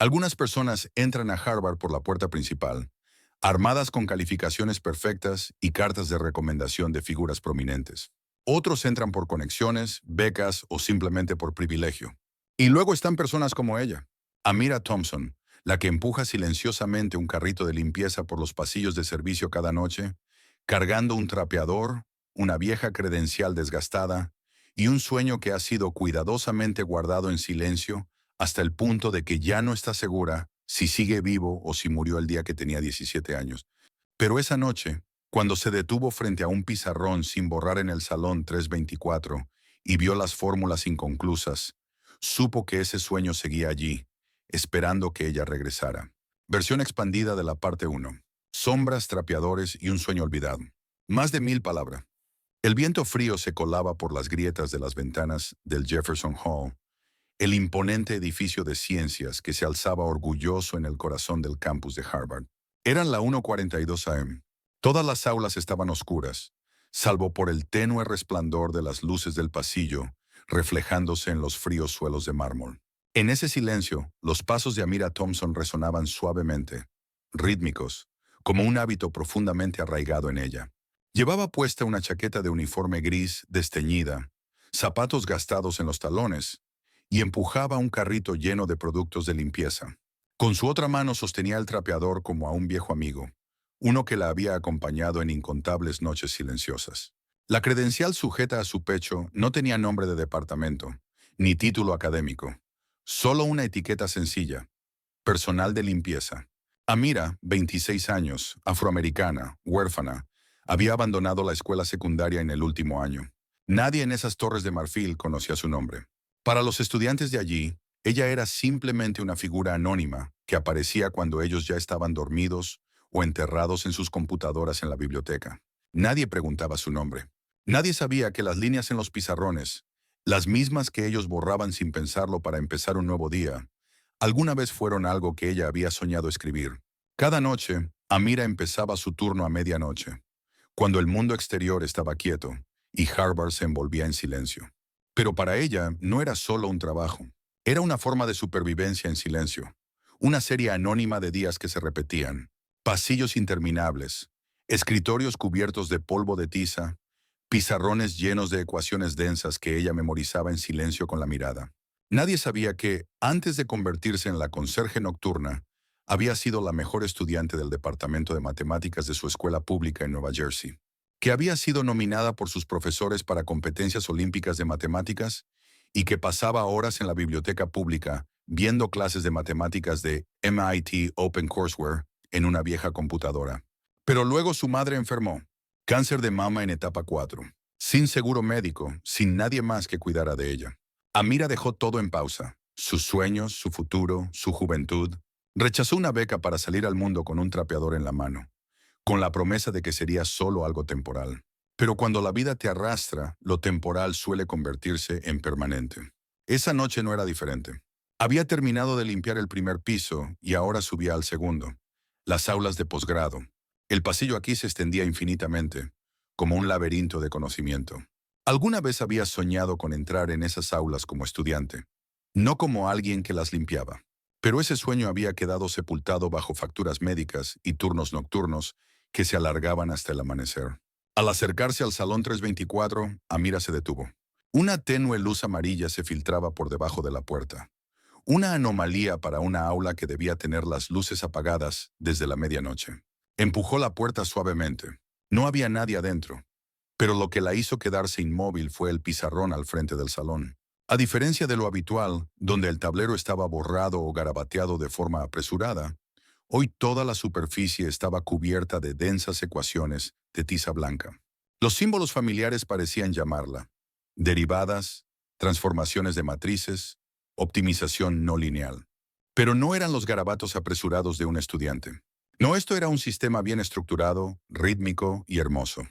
Algunas personas entran a Harvard por la puerta principal, armadas con calificaciones perfectas y cartas de recomendación de figuras prominentes. Otros entran por conexiones, becas o simplemente por privilegio. Y luego están personas como ella, Amira Thompson, la que empuja silenciosamente un carrito de limpieza por los pasillos de servicio cada noche, cargando un trapeador, una vieja credencial desgastada y un sueño que ha sido cuidadosamente guardado en silencio hasta el punto de que ya no está segura si sigue vivo o si murió el día que tenía 17 años. Pero esa noche, cuando se detuvo frente a un pizarrón sin borrar en el salón 324 y vio las fórmulas inconclusas, supo que ese sueño seguía allí, esperando que ella regresara. Versión expandida de la parte 1. Sombras, trapeadores y un sueño olvidado. Más de 1000 palabras. El viento frío se colaba por las grietas de las ventanas del Jefferson Hall, el imponente edificio de ciencias que se alzaba orgulloso en el corazón del campus de Harvard. Eran la 1:42 a.m. Todas las aulas estaban oscuras, salvo por el tenue resplandor de las luces del pasillo, reflejándose en los fríos suelos de mármol. En ese silencio, los pasos de Amira Thompson resonaban suavemente, rítmicos, como un hábito profundamente arraigado en ella. Llevaba puesta una chaqueta de uniforme gris desteñida, zapatos gastados en los talones, y empujaba un carrito lleno de productos de limpieza. Con su otra mano sostenía el trapeador como a un viejo amigo, uno que la había acompañado en incontables noches silenciosas. La credencial sujeta a su pecho no tenía nombre de departamento, ni título académico, solo una etiqueta sencilla: personal de limpieza. Amira, 26 años, afroamericana, huérfana, había abandonado la escuela secundaria en el último año. Nadie en esas torres de marfil conocía su nombre. Para los estudiantes de allí, ella era simplemente una figura anónima que aparecía cuando ellos ya estaban dormidos o enterrados en sus computadoras en la biblioteca. Nadie preguntaba su nombre. Nadie sabía que las líneas en los pizarrones, las mismas que ellos borraban sin pensarlo para empezar un nuevo día, alguna vez fueron algo que ella había soñado escribir. Cada noche, Amira empezaba su turno a medianoche, cuando el mundo exterior estaba quieto y Harvard se envolvía en silencio. Pero para ella no era solo un trabajo, era una forma de supervivencia en silencio, una serie anónima de días que se repetían, pasillos interminables, escritorios cubiertos de polvo de tiza, pizarrones llenos de ecuaciones densas que ella memorizaba en silencio con la mirada. Nadie sabía que, antes de convertirse en la conserje nocturna, había sido la mejor estudiante del departamento de matemáticas de su escuela pública en Nueva Jersey, que había sido nominada por sus profesores para competencias olímpicas de matemáticas y que pasaba horas en la biblioteca pública viendo clases de matemáticas de MIT OpenCourseWare en una vieja computadora. Pero luego su madre enfermó, cáncer de mama en etapa 4, sin seguro médico, sin nadie más que cuidara de ella. Amira dejó todo en pausa, sus sueños, su futuro, su juventud. Rechazó una beca para salir al mundo con un trapeador en la mano, con la promesa de que sería solo algo temporal. Pero cuando la vida te arrastra, lo temporal suele convertirse en permanente. Esa noche no era diferente. Había terminado de limpiar el primer piso y ahora subía al segundo. Las aulas de posgrado. El pasillo aquí se extendía infinitamente, como un laberinto de conocimiento. Alguna vez había soñado con entrar en esas aulas como estudiante, no como alguien que las limpiaba. Pero ese sueño había quedado sepultado bajo facturas médicas y turnos nocturnos que se alargaban hasta el amanecer. Al acercarse al salón 324, Amira se detuvo. Una tenue luz amarilla se filtraba por debajo de la puerta. Una anomalía para una aula que debía tener las luces apagadas desde la medianoche. Empujó la puerta suavemente. No había nadie adentro, pero lo que la hizo quedarse inmóvil fue el pizarrón al frente del salón. A diferencia de lo habitual, donde el tablero estaba borrado o garabateado de forma apresurada, hoy toda la superficie estaba cubierta de densas ecuaciones de tiza blanca. Los símbolos familiares parecían llamarla: derivadas, transformaciones de matrices, optimización no lineal. Pero no eran los garabatos apresurados de un estudiante. No, esto era un sistema bien estructurado, rítmico y hermoso.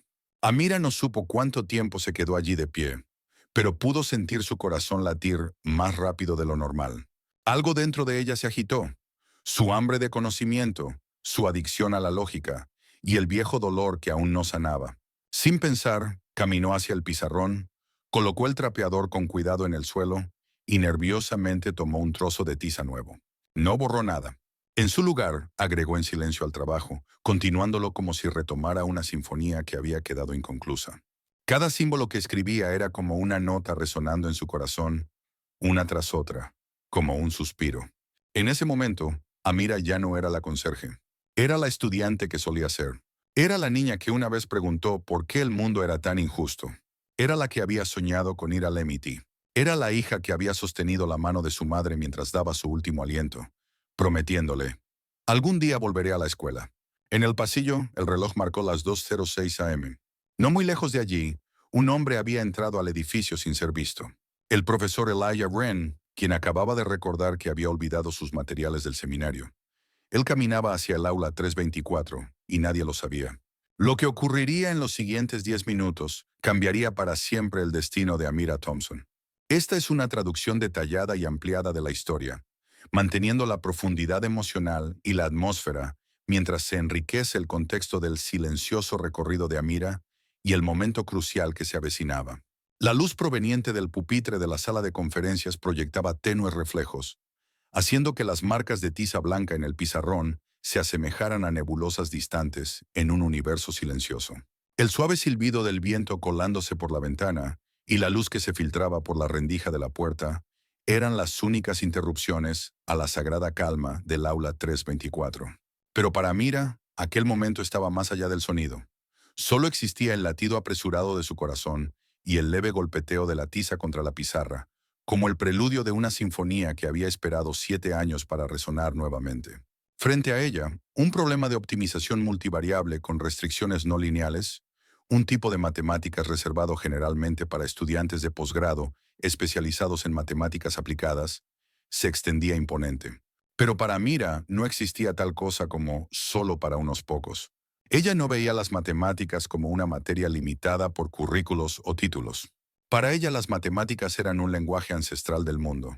Amira no supo cuánto tiempo se quedó allí de pie, pero pudo sentir su corazón latir más rápido de lo normal. Algo dentro de ella se agitó: su hambre de conocimiento, su adicción a la lógica y el viejo dolor que aún no sanaba. Sin pensar, caminó hacia el pizarrón, colocó el trapeador con cuidado en el suelo y nerviosamente tomó un trozo de tiza nuevo. No borró nada. En su lugar, agregó en silencio al trabajo, continuándolo como si retomara una sinfonía que había quedado inconclusa. Cada símbolo que escribía era como una nota resonando en su corazón, una tras otra, como un suspiro. En ese momento, Amira ya no era la conserje. Era la estudiante que solía ser. Era la niña que una vez preguntó por qué el mundo era tan injusto. Era la que había soñado con ir al MIT. Era la hija que había sostenido la mano de su madre mientras daba su último aliento, prometiéndole: algún día volveré a la escuela. En el pasillo, el reloj marcó las 2:06 a.m. No muy lejos de allí, un hombre había entrado al edificio sin ser visto. El profesor Elijah Wren, quien acababa de recordar que había olvidado sus materiales del seminario. Él caminaba hacia el aula 324, y nadie lo sabía. Lo que ocurriría en los siguientes 10 minutos cambiaría para siempre el destino de Amira Thompson. Esta es una traducción detallada y ampliada de la historia, manteniendo la profundidad emocional y la atmósfera mientras se enriquece el contexto del silencioso recorrido de Amira y el momento crucial que se avecinaba. La luz proveniente del pupitre de la sala de conferencias proyectaba tenues reflejos, haciendo que las marcas de tiza blanca en el pizarrón se asemejaran a nebulosas distantes en un universo silencioso. El suave silbido del viento colándose por la ventana y la luz que se filtraba por la rendija de la puerta eran las únicas interrupciones a la sagrada calma del aula 324. Pero para Mira, aquel momento estaba más allá del sonido. Solo existía el latido apresurado de su corazón y el leve golpeteo de la tiza contra la pizarra, como el preludio de una sinfonía que había esperado 7 años para resonar nuevamente. Frente a ella, un problema de optimización multivariable con restricciones no lineales, un tipo de matemáticas reservado generalmente para estudiantes de posgrado especializados en matemáticas aplicadas, se extendía imponente. Pero para Mira no existía tal cosa como solo para unos pocos. Ella no veía las matemáticas como una materia limitada por currículos o títulos. Para ella las matemáticas eran un lenguaje ancestral del mundo,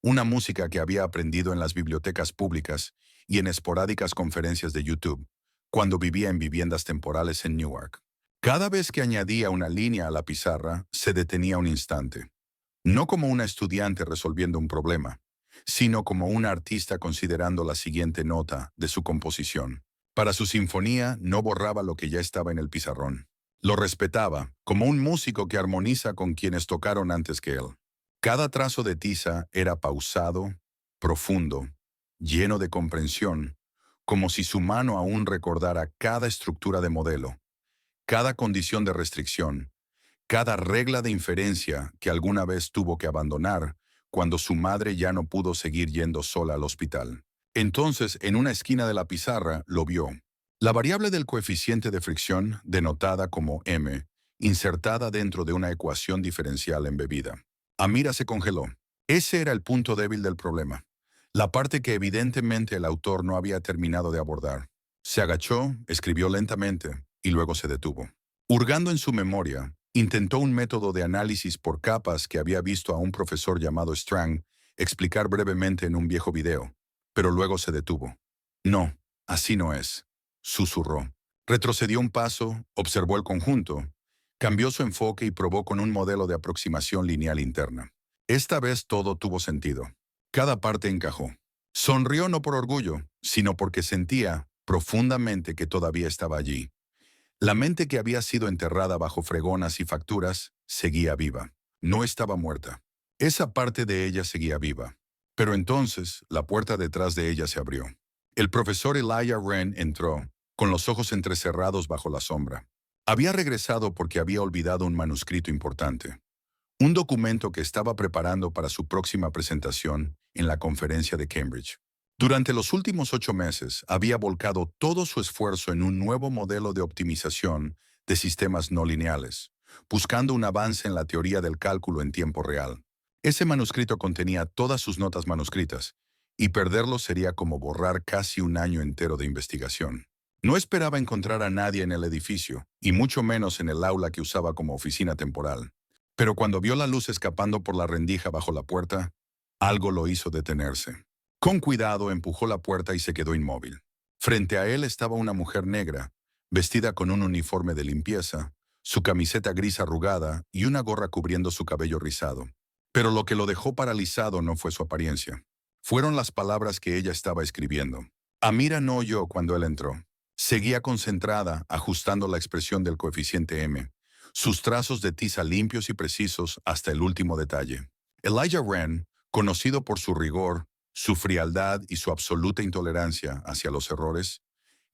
una música que había aprendido en las bibliotecas públicas y en esporádicas conferencias de YouTube, cuando vivía en viviendas temporales en Newark. Cada vez que añadía una línea a la pizarra, se detenía un instante, no como una estudiante resolviendo un problema, sino como un artista considerando la siguiente nota de su composición. Para su sinfonía no borraba lo que ya estaba en el pizarrón. Lo respetaba, como un músico que armoniza con quienes tocaron antes que él. Cada trazo de tiza era pausado, profundo, lleno de comprensión, como si su mano aún recordara cada estructura de modelo, cada condición de restricción, cada regla de inferencia que alguna vez tuvo que abandonar cuando su madre ya no pudo seguir yendo sola al hospital. Entonces, en una esquina de la pizarra, lo vio. La variable del coeficiente de fricción, denotada como m, insertada dentro de una ecuación diferencial embebida. Amira se congeló. Ese era el punto débil del problema, la parte que evidentemente el autor no había terminado de abordar. Se agachó, escribió lentamente y luego se detuvo. Hurgando en su memoria, intentó un método de análisis por capas que había visto a un profesor llamado Strang explicar brevemente en un viejo video, pero luego se detuvo. No, así no es, susurró. Retrocedió un paso, observó el conjunto, cambió su enfoque y probó con un modelo de aproximación lineal interna. Esta vez todo tuvo sentido. Cada parte encajó. Sonrió no por orgullo, sino porque sentía profundamente que todavía estaba allí. La mente que había sido enterrada bajo fregonas y facturas seguía viva. No estaba muerta. Esa parte de ella seguía viva. Pero entonces la puerta detrás de ella se abrió. El profesor Elijah Wren entró, con los ojos entrecerrados bajo la sombra. Había regresado porque había olvidado un manuscrito importante. Un documento que estaba preparando para su próxima presentación en la conferencia de Cambridge. Durante los últimos 8 meses había volcado todo su esfuerzo en un nuevo modelo de optimización de sistemas no lineales, buscando un avance en la teoría del cálculo en tiempo real. Ese manuscrito contenía todas sus notas manuscritas, y perderlo sería como borrar casi un año entero de investigación. No esperaba encontrar a nadie en el edificio, y mucho menos en el aula que usaba como oficina temporal. Pero cuando vio la luz escapando por la rendija bajo la puerta, algo lo hizo detenerse. Con cuidado empujó la puerta y se quedó inmóvil. Frente a él estaba una mujer negra, vestida con un uniforme de limpieza, su camiseta gris arrugada y una gorra cubriendo su cabello rizado. Pero lo que lo dejó paralizado no fue su apariencia. Fueron las palabras que ella estaba escribiendo. Amira no oyó cuando él entró. Seguía concentrada, ajustando la expresión del coeficiente M, sus trazos de tiza limpios y precisos hasta el último detalle. Elijah Wren, conocido por su rigor, su frialdad y su absoluta intolerancia hacia los errores,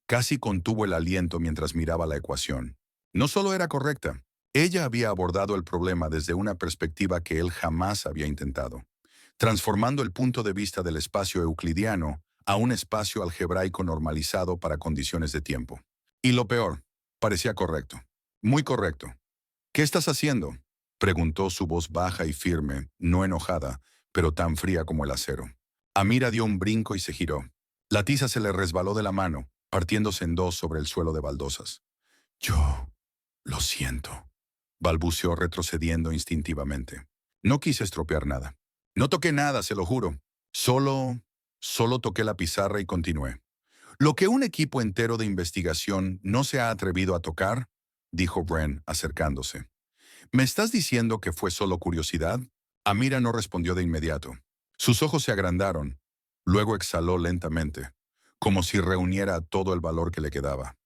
casi contuvo el aliento mientras miraba la ecuación. No solo era correcta, ella había abordado el problema desde una perspectiva que él jamás había intentado, transformando el punto de vista del espacio euclidiano a un espacio algebraico normalizado para condiciones de tiempo. Y lo peor, parecía correcto. Muy correcto. ¿Qué estás haciendo?, preguntó su voz baja y firme, no enojada, pero tan fría como el acero. Amira dio un brinco y se giró. La tiza se le resbaló de la mano, partiéndose en dos sobre el suelo de baldosas. Yo lo siento, balbuceó retrocediendo instintivamente. No quise estropear nada. No toqué nada, se lo juro. Solo toqué la pizarra y continué. Lo que un equipo entero de investigación no se ha atrevido a tocar, dijo Wren, acercándose. ¿Me estás diciendo que fue solo curiosidad? Amira no respondió de inmediato. Sus ojos se agrandaron. Luego exhaló lentamente, como si reuniera todo el valor que le quedaba.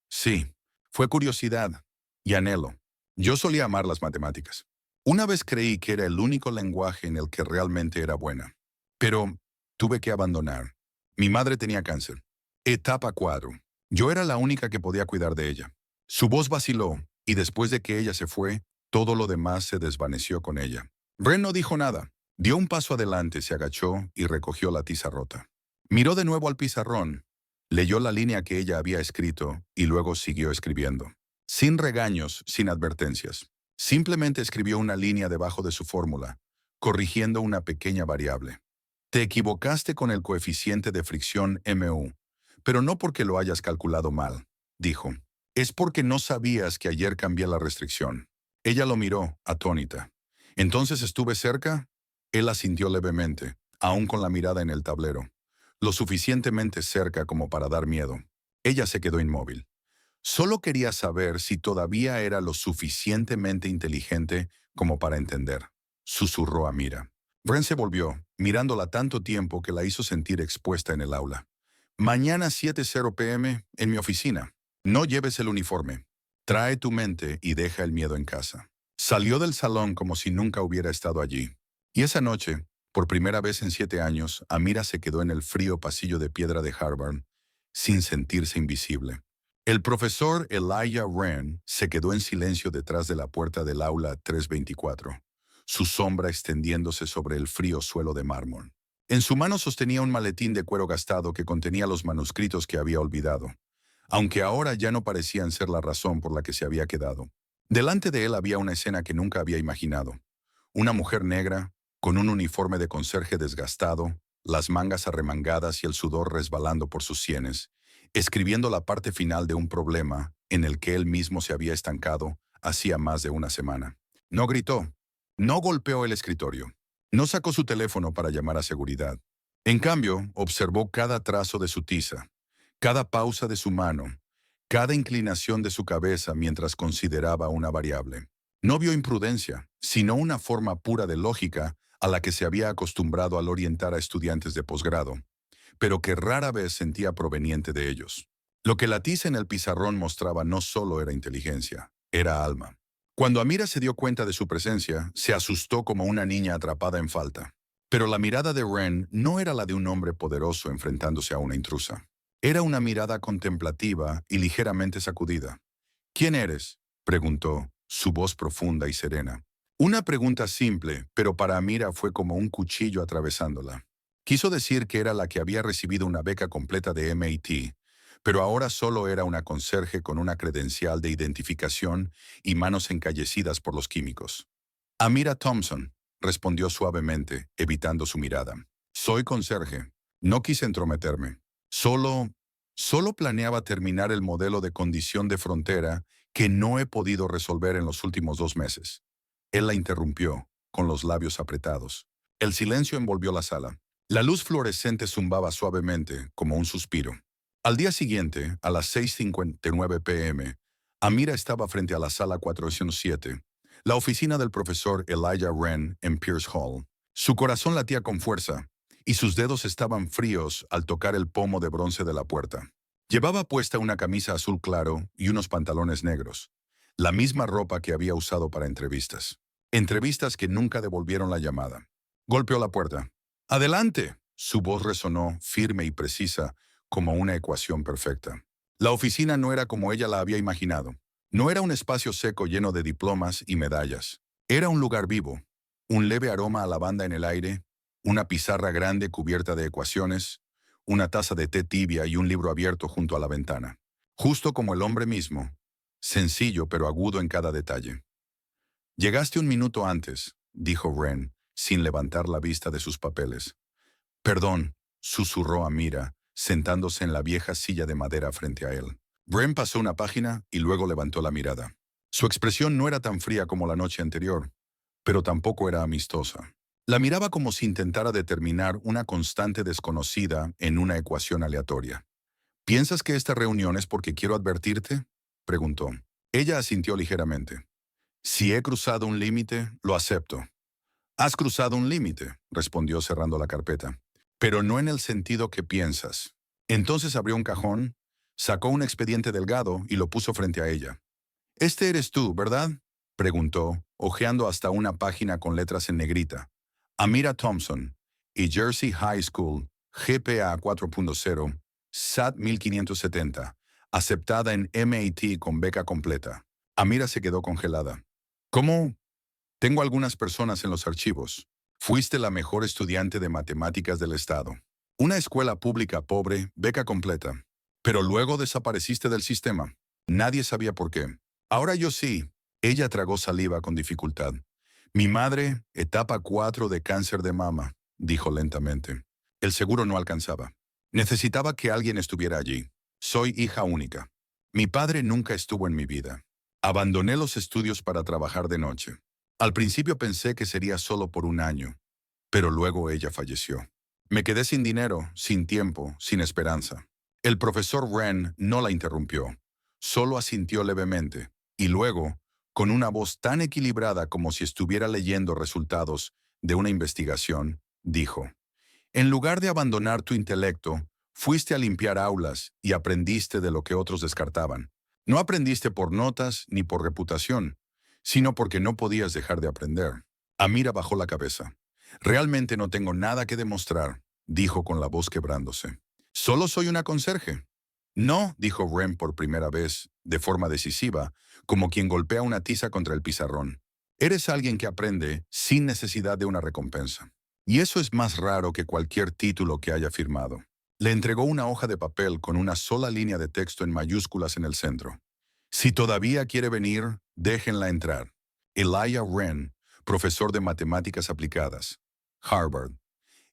Sí, fue curiosidad y anhelo. Yo solía amar las matemáticas. Una vez creí que era el único lenguaje en el que realmente era buena. Pero tuve que abandonar. Mi madre tenía cáncer. Etapa 4. Yo era la única que podía cuidar de ella. Su voz vaciló, y después de que ella se fue, todo lo demás se desvaneció con ella. Wren no dijo nada. Dio un paso adelante, se agachó y recogió la tiza rota. Miró de nuevo al pizarrón, leyó la línea que ella había escrito y luego siguió escribiendo. Sin regaños, sin advertencias. Simplemente escribió una línea debajo de su fórmula, corrigiendo una pequeña variable. Te equivocaste con el coeficiente de fricción MU, pero no porque lo hayas calculado mal, dijo. Es porque no sabías que ayer cambié la restricción. Ella lo miró, atónita. ¿Entonces estuve cerca? Él asintió levemente, aún con la mirada en el tablero. Lo suficientemente cerca como para dar miedo. Ella se quedó inmóvil. Solo quería saber si todavía era lo suficientemente inteligente como para entender. Susurró a Mira. Wren se volvió, mirándola tanto tiempo que la hizo sentir expuesta en el aula. Mañana 7:00 p.m. en mi oficina. No lleves el uniforme. Trae tu mente y deja el miedo en casa. Salió del salón como si nunca hubiera estado allí. Y esa noche, por primera vez en 7 años, Amira se quedó en el frío pasillo de piedra de Harvard, sin sentirse invisible. El profesor Elijah Wren se quedó en silencio detrás de la puerta del aula 324, su sombra extendiéndose sobre el frío suelo de mármol. En su mano sostenía un maletín de cuero gastado que contenía los manuscritos que había olvidado, aunque ahora ya no parecían ser la razón por la que se había quedado. Delante de él había una escena que nunca había imaginado. Una mujer negra, con un uniforme de conserje desgastado, las mangas arremangadas y el sudor resbalando por sus sienes, escribiendo la parte final de un problema en el que él mismo se había estancado hacía más de una semana. No gritó, no golpeó el escritorio, no sacó su teléfono para llamar a seguridad. En cambio, observó cada trazo de su tiza, cada pausa de su mano, cada inclinación de su cabeza mientras consideraba una variable. No vio imprudencia, sino una forma pura de lógica a la que se había acostumbrado al orientar a estudiantes de posgrado, pero que rara vez sentía proveniente de ellos. Lo que la tiza en el pizarrón mostraba no solo era inteligencia, era alma. Cuando Amira se dio cuenta de su presencia, se asustó como una niña atrapada en falta. Pero la mirada de Wren no era la de un hombre poderoso enfrentándose a una intrusa. Era una mirada contemplativa y ligeramente sacudida. ¿Quién eres?, preguntó, su voz profunda y serena. Una pregunta simple, pero para Amira fue como un cuchillo atravesándola. Quiso decir que era la que había recibido una beca completa de MIT, pero ahora solo era una conserje con una credencial de identificación y manos encallecidas por los químicos. Amira Thompson, respondió suavemente, evitando su mirada. Soy conserje. No quise entrometerme. Solo planeaba terminar el modelo de condición de frontera que no he podido resolver en los últimos 2 meses. Él la interrumpió, con los labios apretados. El silencio envolvió la sala. La luz fluorescente zumbaba suavemente, como un suspiro. Al día siguiente, a las 6:59 p.m., Amira estaba frente a la sala 407, la oficina del profesor Elijah Wren en Pierce Hall. Su corazón latía con fuerza, y sus dedos estaban fríos al tocar el pomo de bronce de la puerta. Llevaba puesta una camisa azul claro y unos pantalones negros, la misma ropa que había usado para entrevistas. Entrevistas que nunca devolvieron la llamada. Golpeó la puerta. ¡Adelante! Su voz resonó firme y precisa, como una ecuación perfecta. La oficina no era como ella la había imaginado. No era un espacio seco lleno de diplomas y medallas. Era un lugar vivo, un leve aroma a lavanda en el aire, una pizarra grande cubierta de ecuaciones, una taza de té tibia y un libro abierto junto a la ventana. Justo como el hombre mismo, sencillo pero agudo en cada detalle. «Llegaste un minuto antes», dijo Wren, sin levantar la vista de sus papeles. «Perdón», susurró Amira, sentándose en la vieja silla de madera frente a él. Wren pasó una página y luego levantó la mirada. Su expresión no era tan fría como la noche anterior, pero tampoco era amistosa. La miraba como si intentara determinar una constante desconocida en una ecuación aleatoria. «¿Piensas que esta reunión es porque quiero advertirte?», preguntó. Ella asintió ligeramente. «Si he cruzado un límite, lo acepto». «Has cruzado un límite», respondió cerrando la carpeta, «pero no en el sentido que piensas». Entonces abrió un cajón, sacó un expediente delgado y lo puso frente a ella. «Este eres tú, ¿verdad?», preguntó, hojeando hasta una página con letras en negrita. «Amira Thompson, y Jersey High School, GPA 4.0, SAT 1570, aceptada en MIT con beca completa». Amira se quedó congelada. «¿Cómo? Tengo algunas personas en los archivos. Fuiste la mejor estudiante de matemáticas del estado. Una escuela pública pobre, beca completa. Pero luego desapareciste del sistema. Nadie sabía por qué. Ahora yo sí». Ella tragó saliva con dificultad. «Mi madre, etapa 4 de cáncer de mama», dijo lentamente. El seguro no alcanzaba. Necesitaba que alguien estuviera allí. Soy hija única. Mi padre nunca estuvo en mi vida. Abandoné los estudios para trabajar de noche. Al principio pensé que sería solo por un año, pero luego ella falleció. Me quedé sin dinero, sin tiempo, sin esperanza. El profesor Wren no la interrumpió. Solo asintió levemente, y luego, con una voz tan equilibrada como si estuviera leyendo resultados de una investigación, dijo: «En lugar de abandonar tu intelecto, fuiste a limpiar aulas y aprendiste de lo que otros descartaban. No aprendiste por notas ni por reputación, sino porque no podías dejar de aprender». Amira bajó la cabeza. «Realmente no tengo nada que demostrar», dijo con la voz quebrándose. «Solo soy una conserje». «No», dijo Wren por primera vez, de forma decisiva, como quien golpea una tiza contra el pizarrón. «Eres alguien que aprende sin necesidad de una recompensa. Y eso es más raro que cualquier título que haya firmado». Le entregó una hoja de papel con una sola línea de texto en mayúsculas en el centro. «Si todavía quiere venir, déjenla entrar. Elijah Wren, profesor de matemáticas aplicadas, Harvard.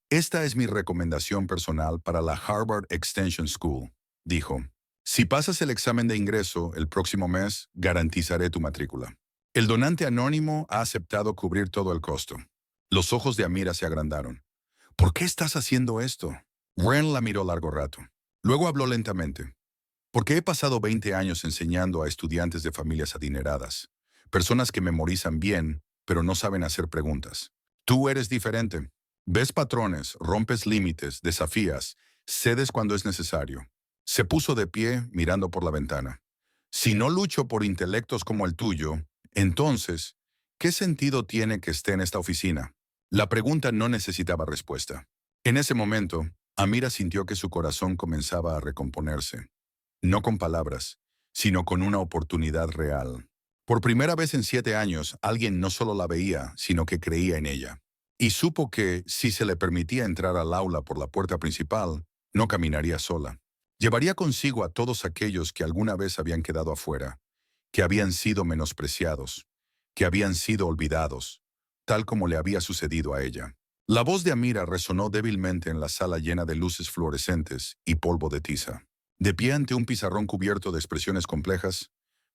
Esta es mi recomendación personal para la Harvard Extension School», dijo. «Si pasas el examen de ingreso el próximo mes, garantizaré tu matrícula». El donante anónimo ha aceptado cubrir todo el costo. Los ojos de Amira se agrandaron. «¿Por qué estás haciendo esto?». Wren la miró largo rato. Luego habló lentamente. «Porque he pasado 20 años enseñando a estudiantes de familias adineradas, personas que memorizan bien, pero no saben hacer preguntas. Tú eres diferente. Ves patrones, rompes límites, desafías, cedes cuando es necesario». Se puso de pie, mirando por la ventana. «Si no lucho por intelectos como el tuyo, entonces, ¿qué sentido tiene que esté en esta oficina?». La pregunta no necesitaba respuesta. En ese momento, Amira sintió que su corazón comenzaba a recomponerse. No con palabras, sino con una oportunidad real. Por primera vez en 7 años, alguien no solo la veía, sino que creía en ella. Y supo que, si se le permitía entrar al aula por la puerta principal, no caminaría sola. Llevaría consigo a todos aquellos que alguna vez habían quedado afuera, que habían sido menospreciados, que habían sido olvidados, tal como le había sucedido a ella. La voz de Amira resonó débilmente en la sala llena de luces fluorescentes y polvo de tiza. De pie ante un pizarrón cubierto de expresiones complejas,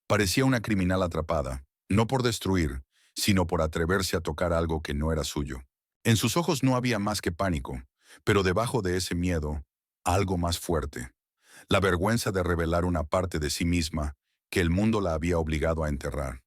parecía una criminal atrapada, no por destruir, sino por atreverse a tocar algo que no era suyo. En sus ojos no había más que pánico, pero debajo de ese miedo, algo más fuerte. La vergüenza de revelar una parte de sí misma que el mundo la había obligado a enterrar.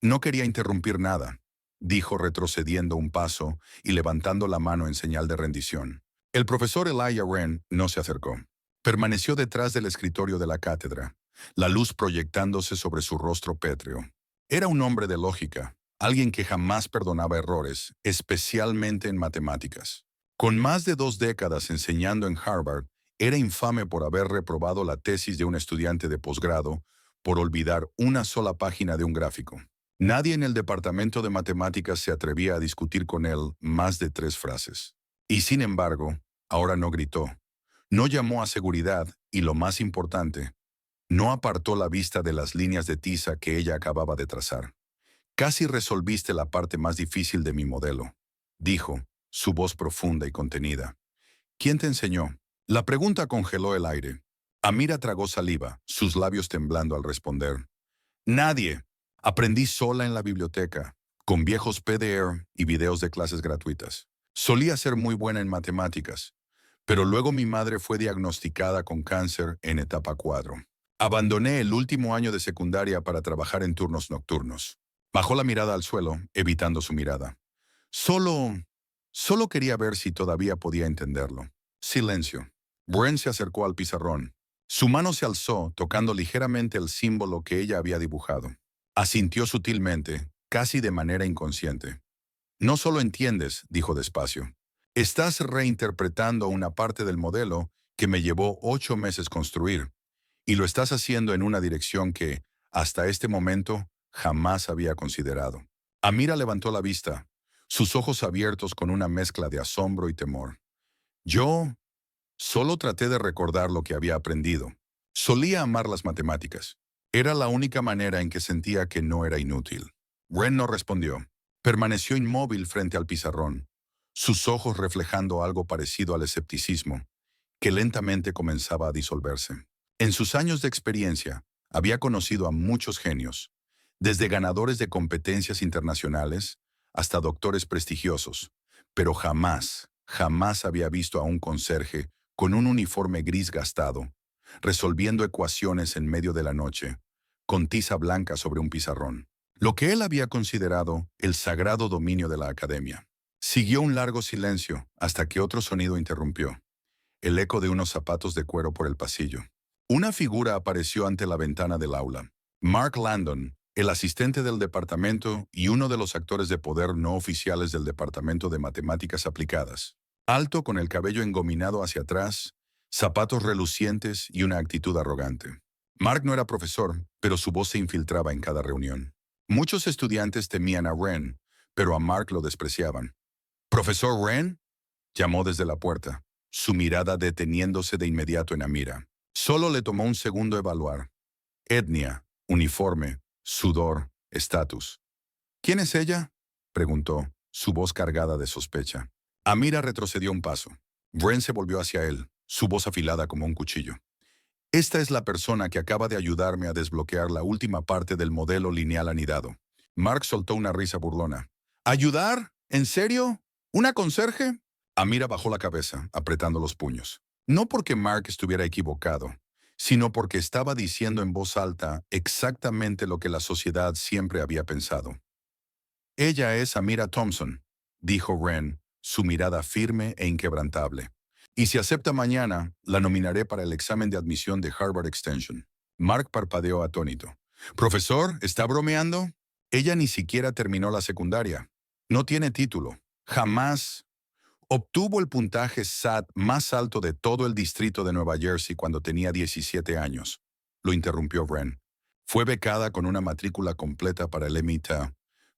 «No quería interrumpir nada», dijo retrocediendo un paso y levantando la mano en señal de rendición. El profesor Elijah Wren no se acercó. Permaneció detrás del escritorio de la cátedra, la luz proyectándose sobre su rostro pétreo. Era un hombre de lógica, alguien que jamás perdonaba errores, especialmente en matemáticas. Con más de 2 décadas enseñando en Harvard, era infame por haber reprobado la tesis de un estudiante de posgrado por olvidar una sola página de un gráfico. Nadie en el departamento de matemáticas se atrevía a discutir con él más de 3 frases. Y sin embargo, ahora no gritó, no llamó a seguridad y, lo más importante, no apartó la vista de las líneas de tiza que ella acababa de trazar. Casi resolviste la parte más difícil de mi modelo, dijo, su voz profunda y contenida. ¿Quién te enseñó? La pregunta congeló el aire. Amira tragó saliva, sus labios temblando al responder. Nadie. Aprendí sola en la biblioteca, con viejos PDF y videos de clases gratuitas. Solía ser muy buena en matemáticas, pero luego mi madre fue diagnosticada con cáncer en etapa 4. Abandoné el último año de secundaria para trabajar en turnos nocturnos. Bajó la mirada al suelo, evitando su mirada. Solo quería ver si todavía podía entenderlo. Silencio. Wren se acercó al pizarrón. Su mano se alzó, tocando ligeramente el símbolo que ella había dibujado. Asintió sutilmente, casi de manera inconsciente. No solo entiendes, dijo despacio. Estás reinterpretando una parte del modelo que me llevó 8 meses construir, y lo estás haciendo en una dirección que, hasta este momento, jamás había considerado. Amira levantó la vista, sus ojos abiertos con una mezcla de asombro y temor. Yo solo traté de recordar lo que había aprendido. Solía amar las matemáticas. Era la única manera en que sentía que no era inútil. Wren no respondió. Permaneció inmóvil frente al pizarrón, sus ojos reflejando algo parecido al escepticismo, que lentamente comenzaba a disolverse. En sus años de experiencia, había conocido a muchos genios, desde ganadores de competencias internacionales hasta doctores prestigiosos, pero jamás había visto a un conserje con un uniforme gris gastado, resolviendo ecuaciones en medio de la noche, con tiza blanca sobre un pizarrón. Lo que él había considerado el sagrado dominio de la academia. Siguió un largo silencio hasta que otro sonido interrumpió, el eco de unos zapatos de cuero por el pasillo. Una figura apareció ante la ventana del aula. Mark Landon, el asistente del departamento y uno de los actores de poder no oficiales del Departamento de Matemáticas Aplicadas. Alto, con el cabello engominado hacia atrás, zapatos relucientes y una actitud arrogante. Mark no era profesor, pero su voz se infiltraba en cada reunión. Muchos estudiantes temían a Wren, pero a Mark lo despreciaban. «¿Profesor Wren?», llamó desde la puerta, su mirada deteniéndose de inmediato en Amira. Solo le tomó un segundo evaluar. Etnia, uniforme, sudor, estatus. «¿Quién es ella?», preguntó, su voz cargada de sospecha. Amira retrocedió un paso. Wren se volvió hacia él, su voz afilada como un cuchillo. «Esta es la persona que acaba de ayudarme a desbloquear la última parte del modelo lineal anidado». Mark soltó una risa burlona. «¿Ayudar? ¿En serio? ¿Una conserje?». Amira bajó la cabeza, apretando los puños. No porque Mark estuviera equivocado, sino porque estaba diciendo en voz alta exactamente lo que la sociedad siempre había pensado. «Ella es Amira Thompson», dijo Wren, su mirada firme e inquebrantable. «Y si acepta mañana, la nominaré para el examen de admisión de Harvard Extension». Mark parpadeó atónito. «¿Profesor, está bromeando? Ella ni siquiera terminó la secundaria. No tiene título. Jamás. Obtuvo el puntaje SAT más alto de todo el distrito de Nueva Jersey cuando tenía 17 años. Lo interrumpió Wren. Fue becada con una matrícula completa para el MIT,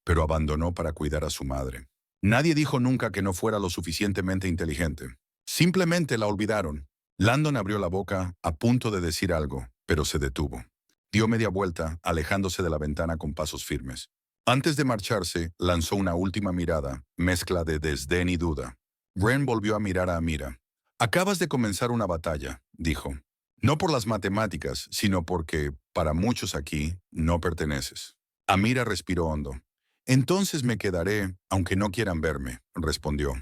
pero abandonó para cuidar a su madre. Nadie dijo nunca que no fuera lo suficientemente inteligente. Simplemente la olvidaron». Landon abrió la boca, a punto de decir algo, pero se detuvo. Dio media vuelta, alejándose de la ventana con pasos firmes. Antes de marcharse, lanzó una última mirada, mezcla de desdén y duda. Wren volvió a mirar a Amira. «Acabas de comenzar una batalla», dijo. «No por las matemáticas, sino porque, para muchos aquí, no perteneces». Amira respiró hondo. «Entonces me quedaré, aunque no quieran verme», respondió.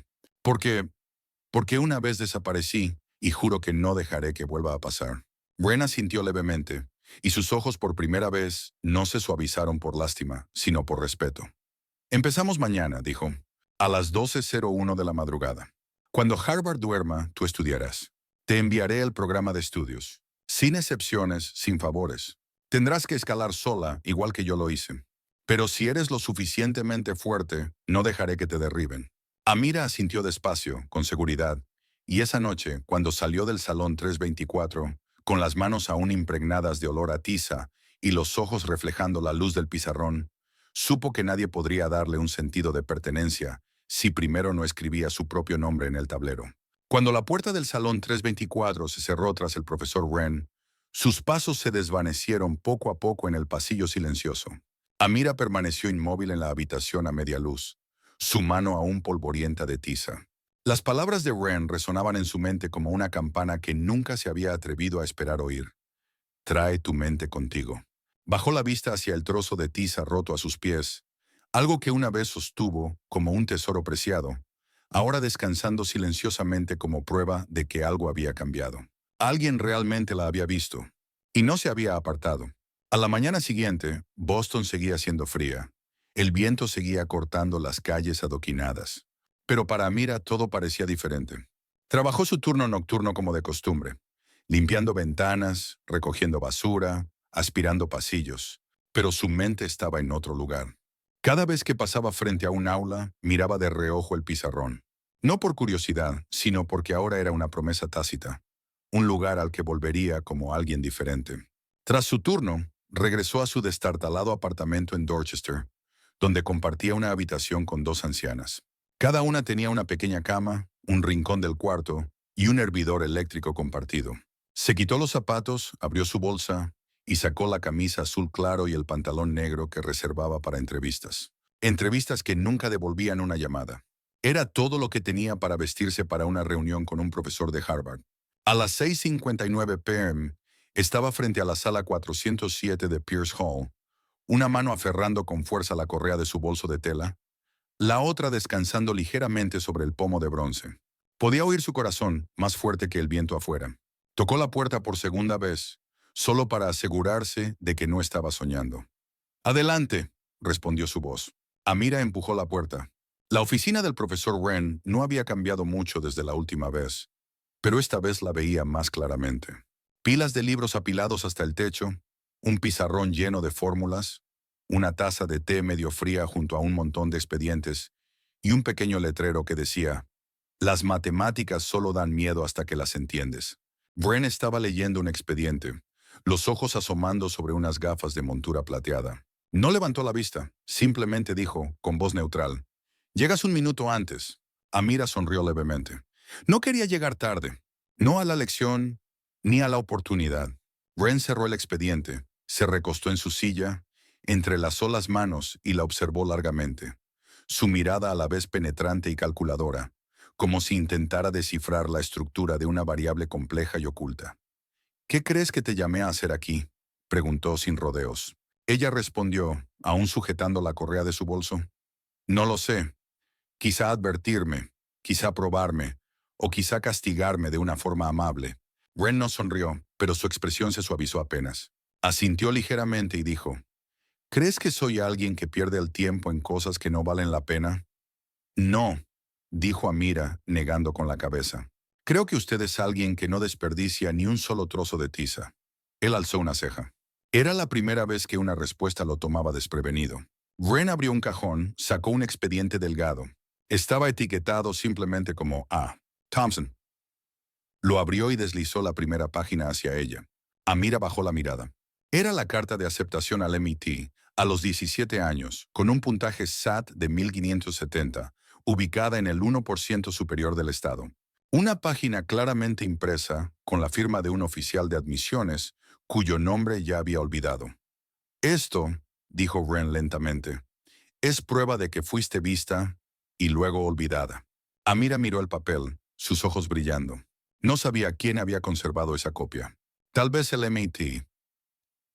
Porque una vez desaparecí, y juro que no dejaré que vuelva a pasar». Wren asintió levemente, y sus ojos por primera vez no se suavizaron por lástima, sino por respeto. «Empezamos mañana», dijo, «a las 12:01 de la madrugada». Cuando Harvard duerma, tú estudiarás. Te enviaré el programa de estudios. Sin excepciones, sin favores. Tendrás que escalar sola, igual que yo lo hice. Pero si eres lo suficientemente fuerte, no dejaré que te derriben. Amira asintió despacio, con seguridad, y esa noche, cuando salió del salón 324, con las manos aún impregnadas de olor a tiza y los ojos reflejando la luz del pizarrón, supo que nadie podría darle un sentido de pertenencia si primero no escribía su propio nombre en el tablero. Cuando la puerta del salón 324 se cerró tras el profesor Wren, sus pasos se desvanecieron poco a poco en el pasillo silencioso. Amira permaneció inmóvil en la habitación a media luz, su mano aún polvorienta de tiza. Las palabras de Wren resonaban en su mente como una campana que nunca se había atrevido a esperar oír. Trae tu mente contigo. Bajó la vista hacia el trozo de tiza roto a sus pies, algo que una vez sostuvo como un tesoro preciado, ahora descansando silenciosamente como prueba de que algo había cambiado. Alguien realmente la había visto, y no se había apartado. A la mañana siguiente, Boston seguía siendo fría. El viento seguía cortando las calles adoquinadas. Pero para Amira todo parecía diferente. Trabajó su turno nocturno como de costumbre, limpiando ventanas, recogiendo basura, aspirando pasillos, pero su mente estaba en otro lugar. Cada vez que pasaba frente a un aula, miraba de reojo el pizarrón. No por curiosidad, sino porque ahora era una promesa tácita, un lugar al que volvería como alguien diferente. Tras su turno, regresó a su destartalado apartamento en Dorchester, donde compartía una habitación con dos ancianas. Cada una tenía una pequeña cama, un rincón del cuarto y un hervidor eléctrico compartido. Se quitó los zapatos, abrió su bolsa y sacó la camisa azul claro y el pantalón negro que reservaba para entrevistas. Entrevistas que nunca devolvían una llamada. Era todo lo que tenía para vestirse para una reunión con un profesor de Harvard. A las 6:59 p.m., estaba frente a la sala 407 de Pierce Hall, una mano aferrando con fuerza la correa de su bolso de tela, la otra descansando ligeramente sobre el pomo de bronce. Podía oír su corazón, más fuerte que el viento afuera. Tocó la puerta por segunda vez, solo para asegurarse de que no estaba soñando. «Adelante», respondió su voz. Amira empujó la puerta. La oficina del profesor Wren no había cambiado mucho desde la última vez, pero esta vez la veía más claramente. Pilas de libros apilados hasta el techo, un pizarrón lleno de fórmulas, una taza de té medio fría junto a un montón de expedientes y un pequeño letrero que decía: «Las matemáticas solo dan miedo hasta que las entiendes». Wren estaba leyendo un expediente, los ojos asomando sobre unas gafas de montura plateada. No levantó la vista, simplemente dijo, con voz neutral: «Llegas un minuto antes». Amira sonrió levemente. No quería llegar tarde, no a la lección ni a la oportunidad. Wren cerró el expediente, se recostó en su silla, entrelazó las manos y la observó largamente, su mirada a la vez penetrante y calculadora, como si intentara descifrar la estructura de una variable compleja y oculta. «¿Qué crees que te llamé a hacer aquí?», preguntó sin rodeos. Ella respondió, aún sujetando la correa de su bolso: «No lo sé. Quizá advertirme, quizá probarme, o quizá castigarme de una forma amable». Wren no sonrió, pero su expresión se suavizó apenas. Asintió ligeramente y dijo: «¿Crees que soy alguien que pierde el tiempo en cosas que no valen la pena?». «No», dijo Amira, negando con la cabeza. «Creo que usted es alguien que no desperdicia ni un solo trozo de tiza». Él alzó una ceja. Era la primera vez que una respuesta lo tomaba desprevenido. Wren abrió un cajón, sacó un expediente delgado. Estaba etiquetado simplemente como A. Thompson. Lo abrió y deslizó la primera página hacia ella. Amira bajó la mirada. Era la carta de aceptación al MIT, a los 17 años, con un puntaje SAT de 1570, ubicada en el 1% superior del estado. Una página claramente impresa, con la firma de un oficial de admisiones, cuyo nombre ya había olvidado. «Esto», dijo Wren lentamente, «es prueba de que fuiste vista y luego olvidada». Amira miró el papel, sus ojos brillando. No sabía quién había conservado esa copia. Tal vez el MIT,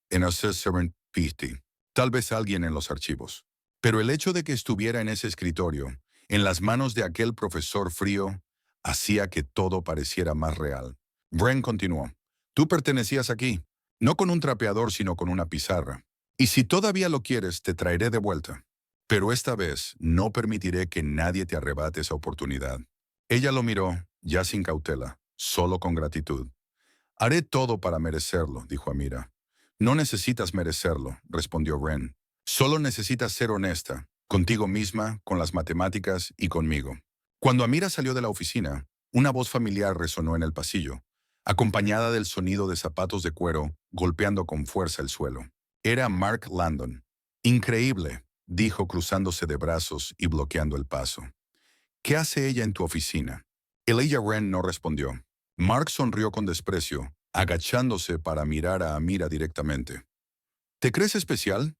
en el Serendipity, tal vez alguien en los archivos. Pero el hecho de que estuviera en ese escritorio, en las manos de aquel profesor frío, hacía que todo pareciera más real. Wren continuó: «Tú pertenecías aquí, no con un trapeador sino con una pizarra. Y si todavía lo quieres, te traeré de vuelta. Pero esta vez no permitiré que nadie te arrebate esa oportunidad». Ella lo miró, ya sin cautela, solo con gratitud. Haré todo para merecerlo, dijo Amira. No necesitas merecerlo, respondió Ren. Solo necesitas ser honesta, contigo misma, con las matemáticas y conmigo. Cuando Amira salió de la oficina, una voz familiar resonó en el pasillo, acompañada del sonido de zapatos de cuero golpeando con fuerza el suelo. Era Mark Landon. Increíble, dijo cruzándose de brazos y bloqueando el paso. ¿Qué hace ella en tu oficina? Elijah Wren no respondió. Mark sonrió con desprecio, agachándose para mirar a Amira directamente. ¿Te crees especial?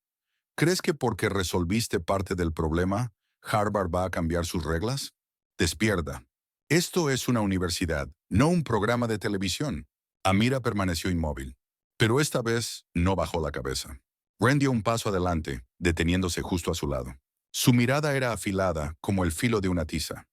¿Crees que porque resolviste parte del problema, Harvard va a cambiar sus reglas? Despierta. Esto es una universidad, no un programa de televisión. Amira permaneció inmóvil, pero esta vez no bajó la cabeza. Wren dio un paso adelante, deteniéndose justo a su lado. Su mirada era afilada como el filo de una tiza.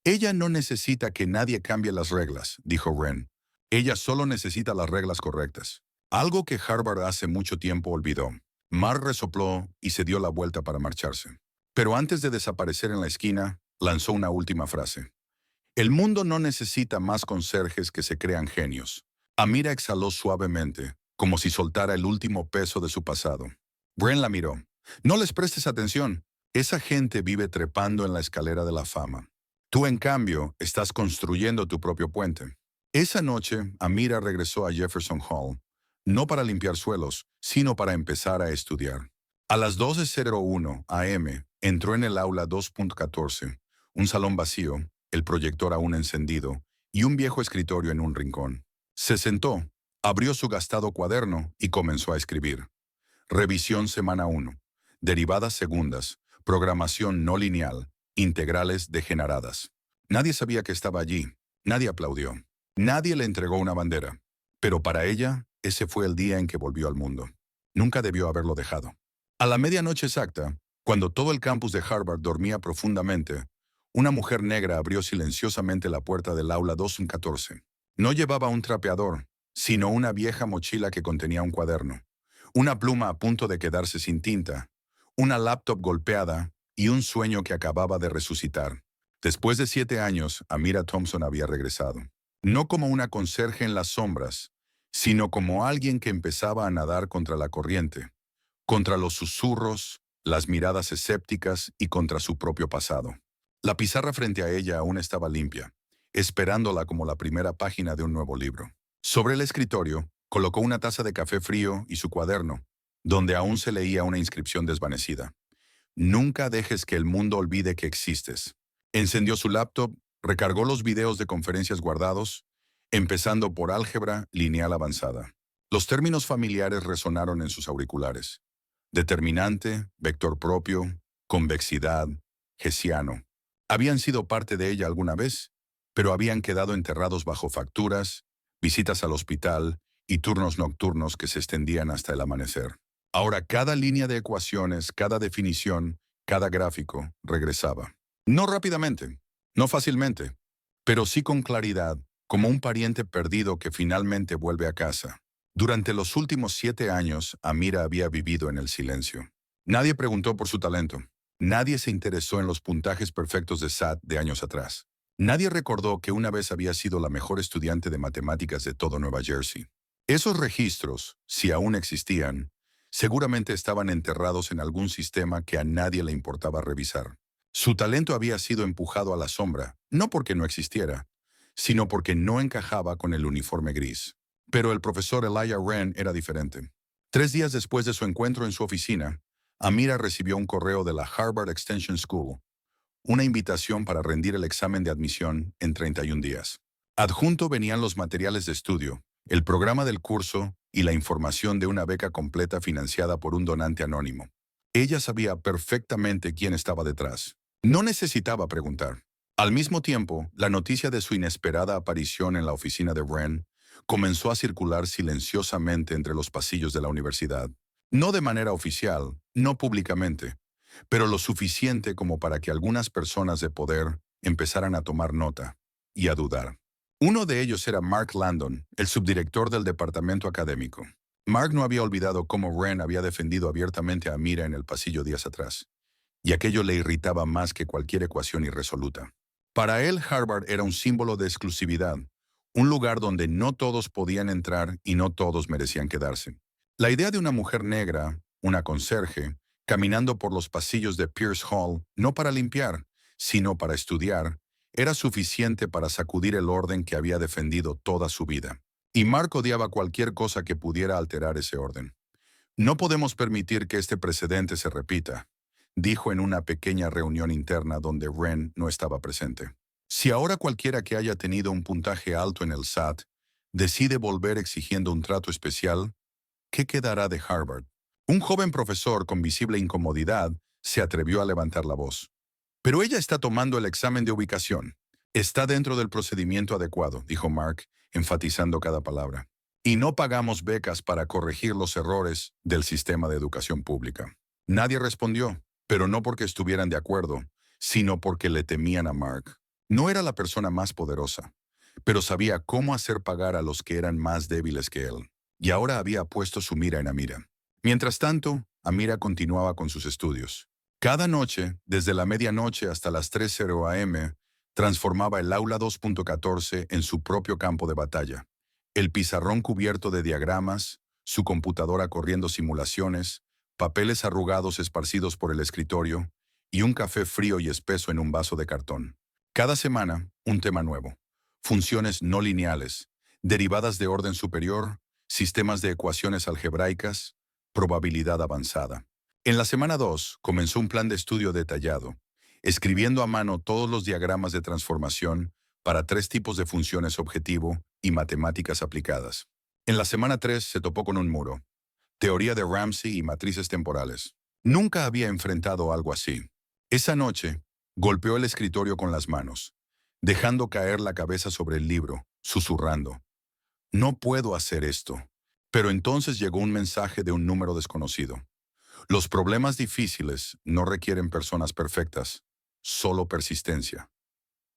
Ella no necesita que nadie cambie las reglas, dijo Wren. Ella solo necesita las reglas correctas. Algo que Harvard hace mucho tiempo olvidó. Mark resopló y se dio la vuelta para marcharse. Pero antes de desaparecer en la esquina, lanzó una última frase. El mundo no necesita más conserjes que se crean genios. Amira exhaló suavemente, como si soltara el último peso de su pasado. Wren la miró. No les prestes atención. Esa gente vive trepando en la escalera de la fama. Tú, en cambio, estás construyendo tu propio puente. Esa noche, Amira regresó a Jefferson Hall, no para limpiar suelos, sino para empezar a estudiar. A las 12:01 am, entró en el aula 2.14, un salón vacío, el proyector aún encendido, y un viejo escritorio en un rincón. Se sentó, abrió su gastado cuaderno y comenzó a escribir. Revisión semana 1. Derivadas segundas. Programación no lineal. Integrales degeneradas. Nadie sabía que estaba allí. Nadie aplaudió. Nadie le entregó una bandera. Pero para ella, ese fue el día en que volvió al mundo. Nunca debió haberlo dejado. A la medianoche exacta, cuando todo el campus de Harvard dormía profundamente, una mujer negra abrió silenciosamente la puerta del aula 214. No llevaba un trapeador, sino una vieja mochila que contenía un cuaderno, una pluma a punto de quedarse sin tinta, una laptop golpeada y un sueño que acababa de resucitar. Después de 7 años, Amira Thompson había regresado. No como una conserje en las sombras, sino como alguien que empezaba a nadar contra la corriente, contra los susurros, las miradas escépticas y contra su propio pasado. La pizarra frente a ella aún estaba limpia, esperándola como la primera página de un nuevo libro. Sobre el escritorio, colocó una taza de café frío y su cuaderno, donde aún se leía una inscripción desvanecida. Nunca dejes que el mundo olvide que existes. Encendió su laptop, recargó los videos de conferencias guardados, empezando por álgebra lineal avanzada. Los términos familiares resonaron en sus auriculares. Determinante, vector propio, convexidad, hessiano. Habían sido parte de ella alguna vez, pero habían quedado enterrados bajo facturas, visitas al hospital y turnos nocturnos que se extendían hasta el amanecer. Ahora cada línea de ecuaciones, cada definición, cada gráfico regresaba. No rápidamente, no fácilmente, pero sí con claridad, como un pariente perdido que finalmente vuelve a casa. Durante los últimos 7 años, Amira había vivido en el silencio. Nadie preguntó por su talento. Nadie se interesó en los puntajes perfectos de SAT de años atrás. Nadie recordó que una vez había sido la mejor estudiante de matemáticas de todo Nueva Jersey. Esos registros, si aún existían, seguramente estaban enterrados en algún sistema que a nadie le importaba revisar. Su talento había sido empujado a la sombra, no porque no existiera, sino porque no encajaba con el uniforme gris. Pero el profesor Elijah Wren era diferente. 3 días después de su encuentro en su oficina, Amira recibió un correo de la Harvard Extension School, una invitación para rendir el examen de admisión en 31 días. Adjunto venían los materiales de estudio, el programa del curso y la información de una beca completa financiada por un donante anónimo. Ella sabía perfectamente quién estaba detrás. No necesitaba preguntar. Al mismo tiempo, la noticia de su inesperada aparición en la oficina de Wren comenzó a circular silenciosamente entre los pasillos de la universidad. No de manera oficial, no públicamente, pero lo suficiente como para que algunas personas de poder empezaran a tomar nota y a dudar. Uno de ellos era Mark Landon, el subdirector del departamento académico. Mark no había olvidado cómo Wren había defendido abiertamente a Amira en el pasillo días atrás, y aquello le irritaba más que cualquier ecuación irresoluta. Para él, Harvard era un símbolo de exclusividad, un lugar donde no todos podían entrar y no todos merecían quedarse. La idea de una mujer negra, una conserje, caminando por los pasillos de Pierce Hall, no para limpiar, sino para estudiar, era suficiente para sacudir el orden que había defendido toda su vida. Y Mark odiaba cualquier cosa que pudiera alterar ese orden. No podemos permitir que este precedente se repita, dijo en una pequeña reunión interna donde Wren no estaba presente. Si ahora cualquiera que haya tenido un puntaje alto en el SAT decide volver exigiendo un trato especial, ¿qué quedará de Harvard? Un joven profesor con visible incomodidad se atrevió a levantar la voz. Pero ella está tomando el examen de ubicación. Está dentro del procedimiento adecuado, dijo Mark, enfatizando cada palabra. Y no pagamos becas para corregir los errores del sistema de educación pública. Nadie respondió, pero no porque estuvieran de acuerdo, sino porque le temían a Mark. No era la persona más poderosa, pero sabía cómo hacer pagar a los que eran más débiles que él. Y ahora había puesto su mira en Amira. Mientras tanto, Amira continuaba con sus estudios. Cada noche, desde la medianoche hasta las 3:00 am, transformaba el aula 2.14 en su propio campo de batalla. El pizarrón cubierto de diagramas, su computadora corriendo simulaciones, papeles arrugados esparcidos por el escritorio y un café frío y espeso en un vaso de cartón. Cada semana, un tema nuevo. Funciones no lineales, derivadas de orden superior, sistemas de ecuaciones algebraicas, probabilidad avanzada. En la semana 2 comenzó un plan de estudio detallado, escribiendo a mano todos los diagramas de transformación para 3 tipos de funciones objetivo y matemáticas aplicadas. En la semana 3 se topó con un muro, teoría de Ramsey y matrices temporales. Nunca había enfrentado algo así. Esa noche, golpeó el escritorio con las manos, dejando caer la cabeza sobre el libro, susurrando. No puedo hacer esto. Pero entonces llegó un mensaje de un número desconocido. Los problemas difíciles no requieren personas perfectas, solo persistencia.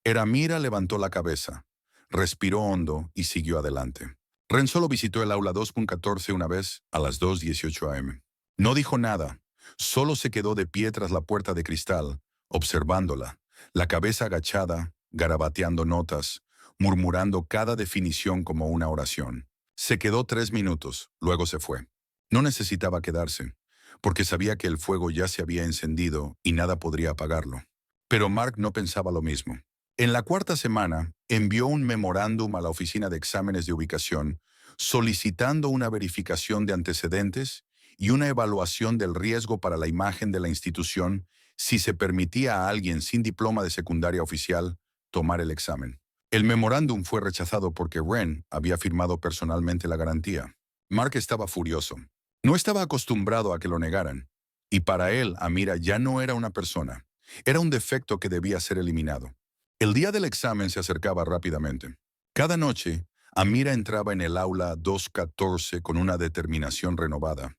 Eramira levantó la cabeza, respiró hondo y siguió adelante. Ren solo visitó el aula 2.14 una vez a las 2:18 am. No dijo nada, solo se quedó de pie tras la puerta de cristal, observándola, la cabeza agachada, garabateando notas, murmurando cada definición como una oración. Se quedó 3 minutos, luego se fue. No necesitaba quedarse, porque sabía que el fuego ya se había encendido y nada podría apagarlo. Pero Mark no pensaba lo mismo. En la cuarta semana, envió un memorándum a la oficina de exámenes de ubicación solicitando una verificación de antecedentes y una evaluación del riesgo para la imagen de la institución si se permitía a alguien sin diploma de secundaria oficial tomar el examen. El memorándum fue rechazado porque Wren había firmado personalmente la garantía. Mark estaba furioso. No estaba acostumbrado a que lo negaran. Y para él, Amira ya no era una persona. Era un defecto que debía ser eliminado. El día del examen se acercaba rápidamente. Cada noche, Amira entraba en el aula 214 con una determinación renovada.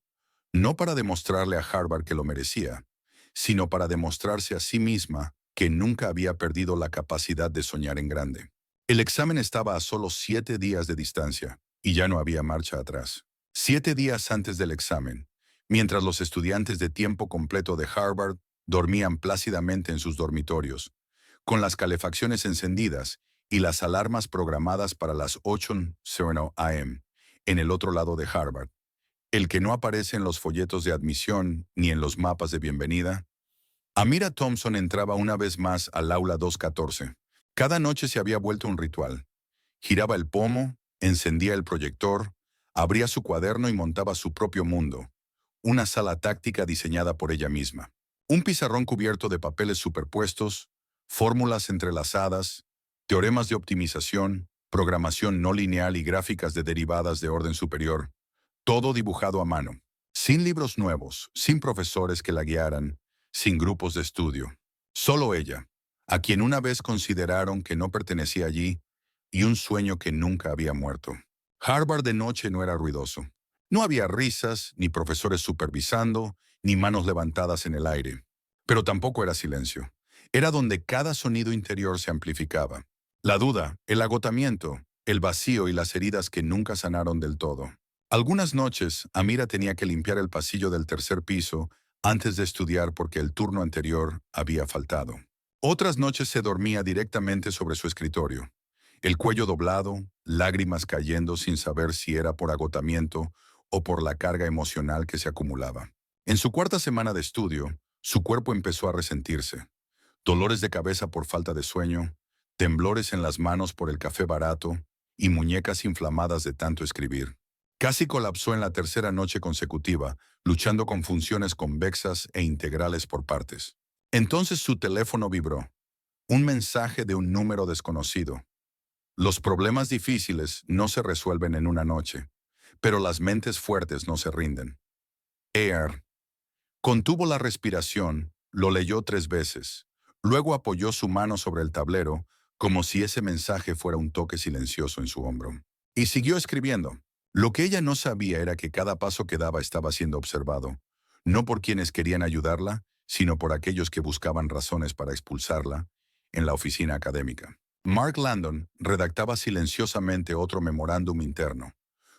No para demostrarle a Harvard que lo merecía, sino para demostrarse a sí misma que nunca había perdido la capacidad de soñar en grande. El examen estaba a solo 7 días de distancia, y ya no había marcha atrás. 7 días antes del examen, mientras los estudiantes de tiempo completo de Harvard dormían plácidamente en sus dormitorios, con las calefacciones encendidas y las alarmas programadas para las 8:00 am, en el otro lado de Harvard, el que no aparece en los folletos de admisión ni en los mapas de bienvenida. Amira Thompson entraba una vez más al aula 214. Cada noche se había vuelto un ritual. Giraba el pomo, encendía el proyector, abría su cuaderno y montaba su propio mundo, una sala táctica diseñada por ella misma. Un pizarrón cubierto de papeles superpuestos, fórmulas entrelazadas, teoremas de optimización, programación no lineal y gráficas de derivadas de orden superior, todo dibujado a mano, sin libros nuevos, sin profesores que la guiaran, sin grupos de estudio. Solo ella, a quien una vez consideraron que no pertenecía allí, y un sueño que nunca había muerto. Harvard de noche no era ruidoso. No había risas, ni profesores supervisando, ni manos levantadas en el aire. Pero tampoco era silencio. Era donde cada sonido interior se amplificaba. La duda, el agotamiento, el vacío y las heridas que nunca sanaron del todo. Algunas noches, Amira tenía que limpiar el pasillo del tercer piso antes de estudiar porque el turno anterior había faltado. Otras noches se dormía directamente sobre su escritorio, el cuello doblado, lágrimas cayendo sin saber si era por agotamiento o por la carga emocional que se acumulaba. En su cuarta semana de estudio, su cuerpo empezó a resentirse. Dolores de cabeza por falta de sueño, temblores en las manos por el café barato y muñecas inflamadas de tanto escribir. Casi colapsó en la tercera noche consecutiva, luchando con funciones convexas e integrales por partes. Entonces su teléfono vibró. Un mensaje de un número desconocido. Los problemas difíciles no se resuelven en una noche, pero las mentes fuertes no se rinden. Air. Contuvo la respiración, lo leyó 3 veces. Luego apoyó su mano sobre el tablero, como si ese mensaje fuera un toque silencioso en su hombro. Y siguió escribiendo. Lo que ella no sabía era que cada paso que daba estaba siendo observado, no por quienes querían ayudarla, sino por aquellos que buscaban razones para expulsarla, en la oficina académica. Mark Landon redactaba silenciosamente otro memorándum interno,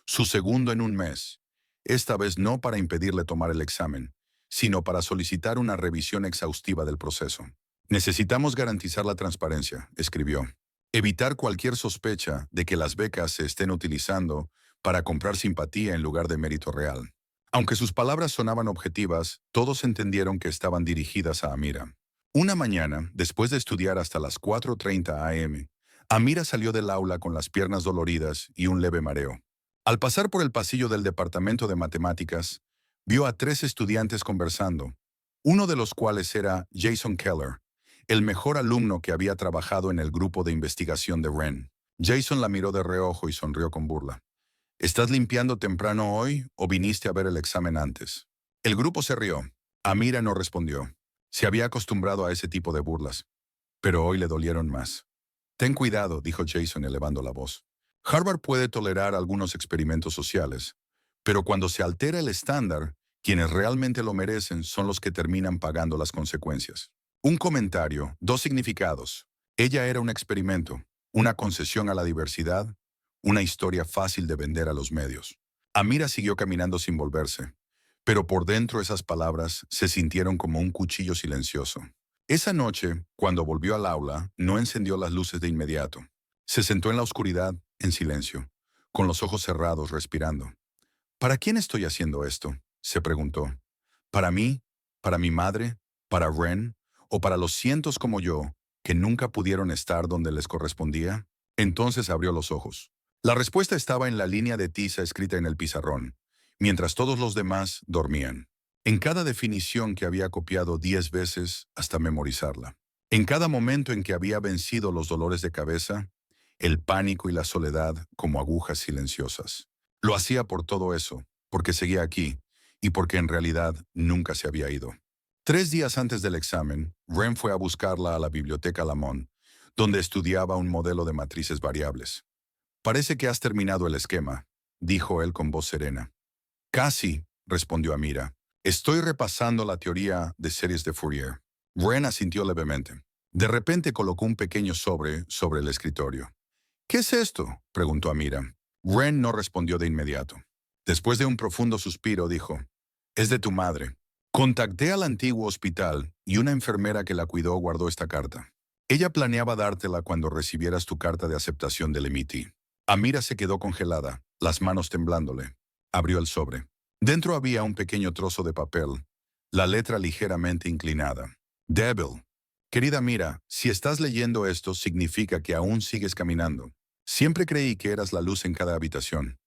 su segundo en un mes, esta vez no para impedirle tomar el examen, sino para solicitar una revisión exhaustiva del proceso. Necesitamos garantizar la transparencia, escribió. Evitar cualquier sospecha de que las becas se estén utilizando para comprar simpatía en lugar de mérito real. Aunque sus palabras sonaban objetivas, todos entendieron que estaban dirigidas a Amira. Una mañana, después de estudiar hasta las 4:30 a.m., Amira salió del aula con las piernas doloridas y un leve mareo. Al pasar por el pasillo del departamento de matemáticas, vio a 3 estudiantes conversando, uno de los cuales era Jason Keller, el mejor alumno que había trabajado en el grupo de investigación de Wren. Jason la miró de reojo y sonrió con burla. ¿Estás limpiando temprano hoy o viniste a ver el examen antes? El grupo se rió. Amira no respondió. Se había acostumbrado a ese tipo de burlas, pero hoy le dolieron más. Ten cuidado, dijo Jason elevando la voz. Harvard puede tolerar algunos experimentos sociales, pero cuando se altera el estándar, quienes realmente lo merecen son los que terminan pagando las consecuencias. Un comentario, 2 significados. Ella era un experimento, una concesión a la diversidad, una historia fácil de vender a los medios. Amira siguió caminando sin volverse, pero por dentro esas palabras se sintieron como un cuchillo silencioso. Esa noche, cuando volvió al aula, no encendió las luces de inmediato. Se sentó en la oscuridad, en silencio, con los ojos cerrados, respirando. ¿Para quién estoy haciendo esto?, se preguntó. ¿Para mí? ¿Para mi madre? ¿Para Wren? ¿O para los cientos como yo, que nunca pudieron estar donde les correspondía? Entonces abrió los ojos. La respuesta estaba en la línea de tiza escrita en el pizarrón, mientras todos los demás dormían. En cada definición que había copiado 10 veces hasta memorizarla. En cada momento en que había vencido los dolores de cabeza, el pánico y la soledad como agujas silenciosas. Lo hacía por todo eso, porque seguía aquí, y porque en realidad nunca se había ido. 3 días antes del examen, Wren fue a buscarla a la biblioteca Lamont, donde estudiaba un modelo de matrices variables. Parece que has terminado el esquema, dijo él con voz serena. Casi, respondió Amira. Estoy repasando la teoría de series de Fourier. Wren asintió levemente. De repente colocó un pequeño sobre el escritorio. ¿Qué es esto?, preguntó Amira. Wren no respondió de inmediato. Después de un profundo suspiro, dijo, es de tu madre. Contacté al antiguo hospital y una enfermera que la cuidó guardó esta carta. Ella planeaba dártela cuando recibieras tu carta de aceptación del MIT. Amira se quedó congelada, las manos temblándole. Abrió el sobre. Dentro había un pequeño trozo de papel, la letra ligeramente inclinada. Devil. Querida Mira, si estás leyendo esto, significa que aún sigues caminando. Siempre creí que eras la luz en cada habitación,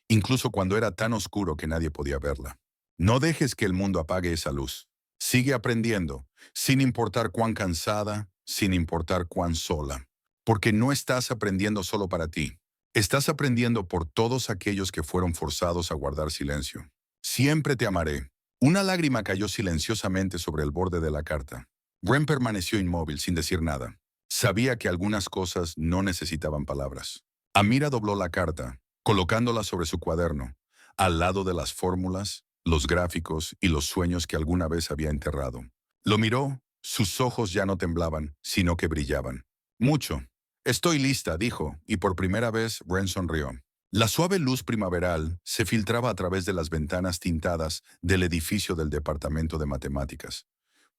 incluso cuando era tan oscuro que nadie podía verla. No dejes que el mundo apague esa luz. Sigue aprendiendo, sin importar cuán cansada, sin importar cuán sola. Porque no estás aprendiendo solo para ti. Estás aprendiendo por todos aquellos que fueron forzados a guardar silencio. Siempre te amaré. Una lágrima cayó silenciosamente sobre el borde de la carta. Wren permaneció inmóvil, sin decir nada. Sabía que algunas cosas no necesitaban palabras. Amira dobló la carta, colocándola sobre su cuaderno, al lado de las fórmulas, los gráficos y los sueños que alguna vez había enterrado. Lo miró, sus ojos ya no temblaban, sino que brillaban. Mucho. Estoy lista, dijo, y por primera vez Wren sonrió. La suave luz primaveral se filtraba a través de las ventanas tintadas del edificio del departamento de matemáticas,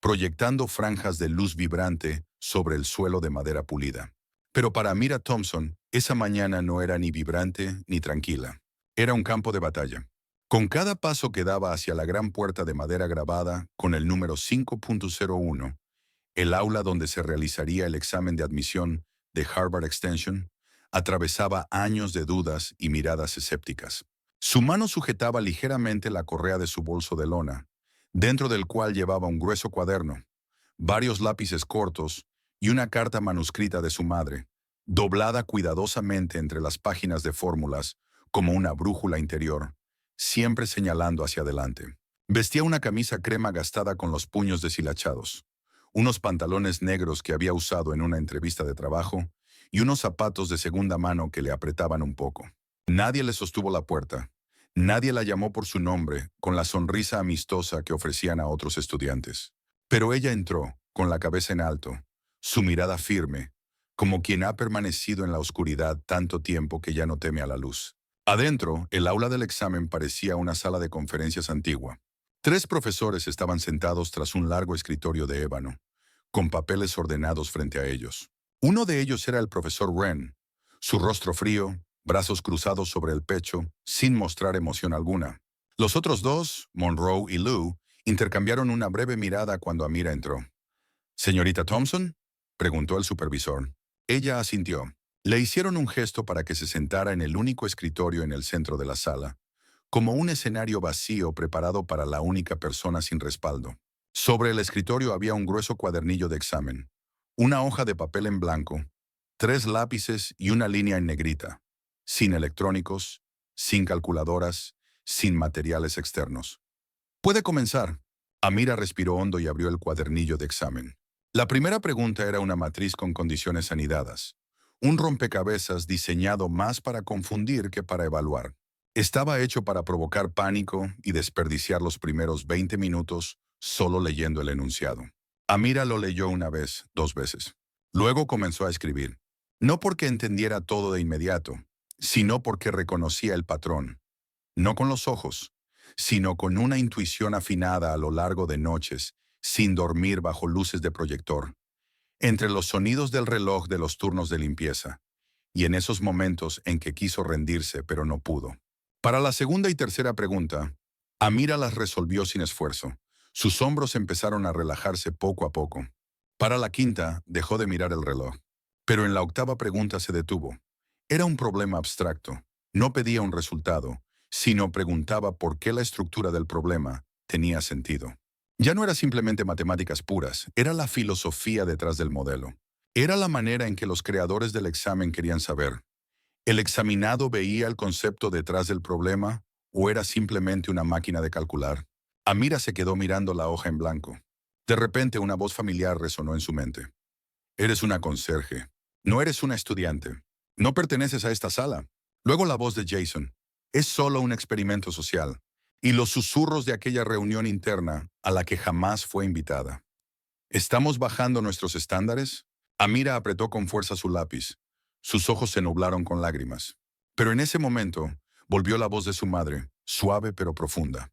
proyectando franjas de luz vibrante sobre el suelo de madera pulida. Pero para Amira Thompson, esa mañana no era ni vibrante ni tranquila. Era un campo de batalla. Con cada paso que daba hacia la gran puerta de madera grabada con el número 5.01, el aula donde se realizaría el examen de admisión de Harvard Extension, atravesaba años de dudas y miradas escépticas. Su mano sujetaba ligeramente la correa de su bolso de lona, dentro del cual llevaba un grueso cuaderno, varios lápices cortos y una carta manuscrita de su madre, doblada cuidadosamente entre las páginas de fórmulas como una brújula interior, siempre señalando hacia adelante. Vestía una camisa crema gastada con los puños deshilachados, unos pantalones negros que había usado en una entrevista de trabajo y unos zapatos de segunda mano que le apretaban un poco. Nadie le sostuvo la puerta. Nadie la llamó por su nombre, con la sonrisa amistosa que ofrecían a otros estudiantes. Pero ella entró, con la cabeza en alto, su mirada firme, como quien ha permanecido en la oscuridad tanto tiempo que ya no teme a la luz. Adentro, el aula del examen parecía una sala de conferencias antigua. 3 profesores estaban sentados tras un largo escritorio de ébano, con papeles ordenados frente a ellos. Uno de ellos era el profesor Wren, su rostro frío, brazos cruzados sobre el pecho, sin mostrar emoción alguna. Los otros 2, Monroe y Lou, intercambiaron una breve mirada cuando Amira entró. «¿Señorita Thompson?», preguntó el supervisor. Ella asintió. Le hicieron un gesto para que se sentara en el único escritorio en el centro de la sala, como un escenario vacío preparado para la única persona sin respaldo. Sobre el escritorio había un grueso cuadernillo de examen, una hoja de papel en blanco, 3 lápices y una línea en negrita, sin electrónicos, sin calculadoras, sin materiales externos. «Puede comenzar». Amira respiró hondo y abrió el cuadernillo de examen. La primera pregunta era una matriz con condiciones anidadas, un rompecabezas diseñado más para confundir que para evaluar. Estaba hecho para provocar pánico y desperdiciar los primeros 20 minutos solo leyendo el enunciado. Amira lo leyó una vez, 2 veces. Luego comenzó a escribir. No porque entendiera todo de inmediato, sino porque reconocía el patrón. No con los ojos, sino con una intuición afinada a lo largo de noches, sin dormir bajo luces de proyector, entre los sonidos del reloj de los turnos de limpieza, y en esos momentos en que quiso rendirse pero no pudo. Para la segunda y tercera pregunta, Amira las resolvió sin esfuerzo. Sus hombros empezaron a relajarse poco a poco. Para la quinta, dejó de mirar el reloj. Pero en la octava pregunta se detuvo. Era un problema abstracto. No pedía un resultado, sino preguntaba por qué la estructura del problema tenía sentido. Ya no era simplemente matemáticas puras, era la filosofía detrás del modelo. Era la manera en que los creadores del examen querían saber. ¿El examinado veía el concepto detrás del problema o era simplemente una máquina de calcular? Amira se quedó mirando la hoja en blanco. De repente una voz familiar resonó en su mente. «Eres una conserje. No eres una estudiante. No perteneces a esta sala». Luego la voz de Jason. «Es solo un experimento social». Y los susurros de aquella reunión interna a la que jamás fue invitada. ¿Estamos bajando nuestros estándares? Amira apretó con fuerza su lápiz. Sus ojos se nublaron con lágrimas. Pero en ese momento volvió la voz de su madre, suave pero profunda.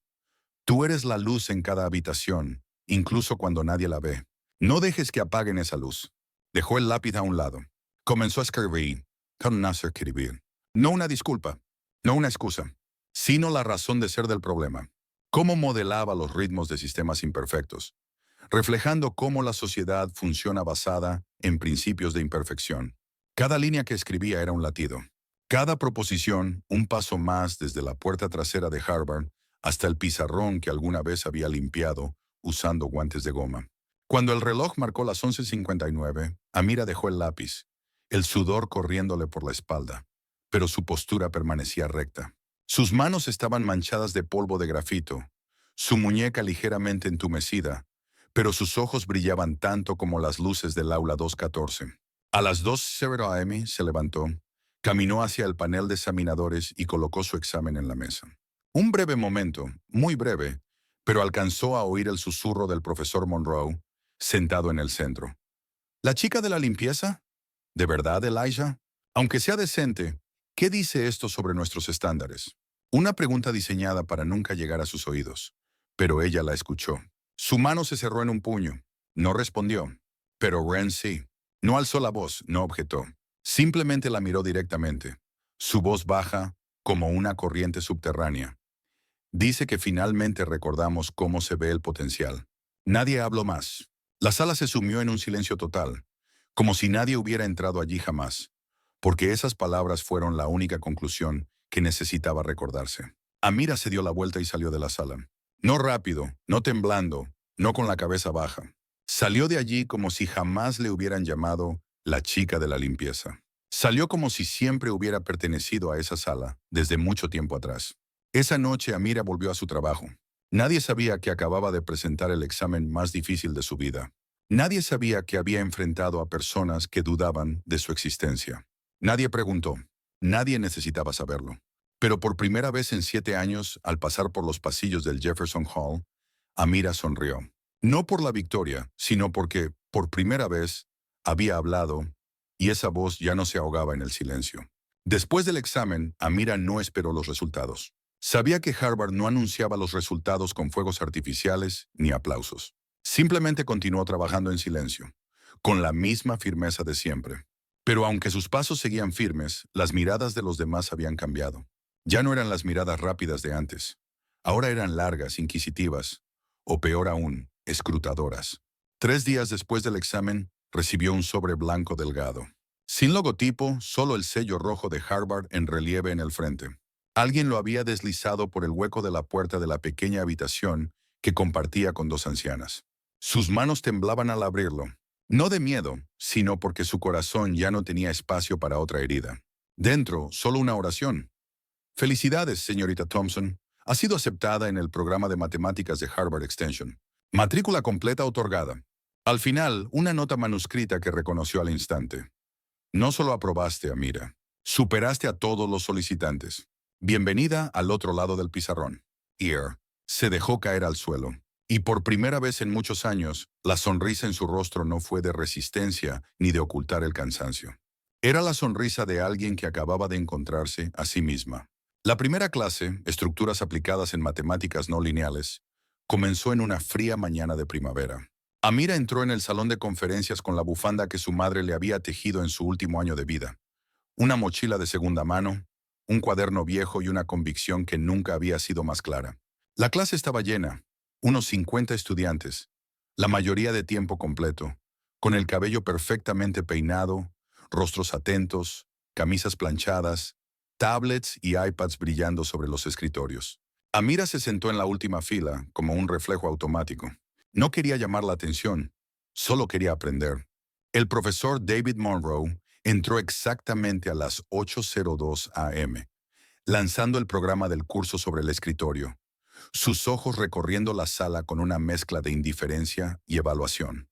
«Tú eres la luz en cada habitación, incluso cuando nadie la ve. No dejes que apaguen esa luz». Dejó el lápiz a un lado. Comenzó a escribir. No una disculpa, no una excusa, sino la razón de ser del problema. Cómo modelaba los ritmos de sistemas imperfectos, reflejando cómo la sociedad funciona basada en principios de imperfección. Cada línea que escribía era un latido. Cada proposición, un paso más desde la puerta trasera de Harvard hasta el pizarrón que alguna vez había limpiado usando guantes de goma. Cuando el reloj marcó las 11:59, Amira dejó el lápiz, el sudor corriéndole por la espalda, pero su postura permanecía recta. Sus manos estaban manchadas de polvo de grafito, su muñeca ligeramente entumecida, pero sus ojos brillaban tanto como las luces del aula 214. A las 2:00 am se levantó, caminó hacia el panel de examinadores y colocó su examen en la mesa. Un breve momento, muy breve, pero alcanzó a oír el susurro del profesor Monroe, sentado en el centro. «¿La chica de la limpieza? ¿De verdad, Elijah? Aunque sea decente, ¿qué dice esto sobre nuestros estándares?». Una pregunta diseñada para nunca llegar a sus oídos, pero ella la escuchó. Su mano se cerró en un puño. No respondió. Pero Ren sí. No alzó la voz, no objetó. Simplemente la miró directamente. Su voz baja, como una corriente subterránea. Dice que finalmente recordamos cómo se ve el potencial. Nadie habló más. La sala se sumió en un silencio total, como si nadie hubiera entrado allí jamás, porque esas palabras fueron la única conclusión que necesitaba recordarse. Amira se dio la vuelta y salió de la sala. No rápido, no temblando, no con la cabeza baja. Salió de allí como si jamás le hubieran llamado la chica de la limpieza. Salió como si siempre hubiera pertenecido a esa sala desde mucho tiempo atrás. Esa noche Amira volvió a su trabajo. Nadie sabía que acababa de presentar el examen más difícil de su vida. Nadie sabía que había enfrentado a personas que dudaban de su existencia. Nadie preguntó. Nadie necesitaba saberlo. Pero por primera vez en 7 años, al pasar por los pasillos del Jefferson Hall, Amira sonrió. No por la victoria, sino porque, por primera vez, había hablado y esa voz ya no se ahogaba en el silencio. Después del examen, Amira no esperó los resultados. Sabía que Harvard no anunciaba los resultados con fuegos artificiales ni aplausos. Simplemente continuó trabajando en silencio, con la misma firmeza de siempre. Pero aunque sus pasos seguían firmes, las miradas de los demás habían cambiado. Ya no eran las miradas rápidas de antes. Ahora eran largas, inquisitivas, o peor aún, escrutadoras. 3 días después del examen, recibió un sobre blanco delgado. Sin logotipo, solo el sello rojo de Harvard en relieve en el frente. Alguien lo había deslizado por el hueco de la puerta de la pequeña habitación que compartía con 2 ancianas. Sus manos temblaban al abrirlo, no de miedo, sino porque su corazón ya no tenía espacio para otra herida. Dentro, solo una oración. Felicidades, señorita Thompson. Ha sido aceptada en el programa de matemáticas de Harvard Extension. Matrícula completa otorgada. Al final, una nota manuscrita que reconoció al instante. No solo aprobaste, Amira. Superaste a todos los solicitantes. Bienvenida al otro lado del pizarrón. Ear se dejó caer al suelo. Y por primera vez en muchos años, la sonrisa en su rostro no fue de resistencia ni de ocultar el cansancio. Era la sonrisa de alguien que acababa de encontrarse a sí misma. La primera clase, Estructuras aplicadas en matemáticas no lineales, comenzó en una fría mañana de primavera. Amira entró en el salón de conferencias con la bufanda que su madre le había tejido en su último año de vida. Una mochila de segunda mano, un cuaderno viejo y una convicción que nunca había sido más clara. La clase estaba llena, unos 50 estudiantes, la mayoría de tiempo completo, con el cabello perfectamente peinado, rostros atentos, camisas planchadas, tablets y iPads brillando sobre los escritorios. Amira se sentó en la última fila, como un reflejo automático. No quería llamar la atención, solo quería aprender. El profesor David Monroe entró exactamente a las 8:02 a.m., lanzando el programa del curso sobre el escritorio, sus ojos recorriendo la sala con una mezcla de indiferencia y evaluación.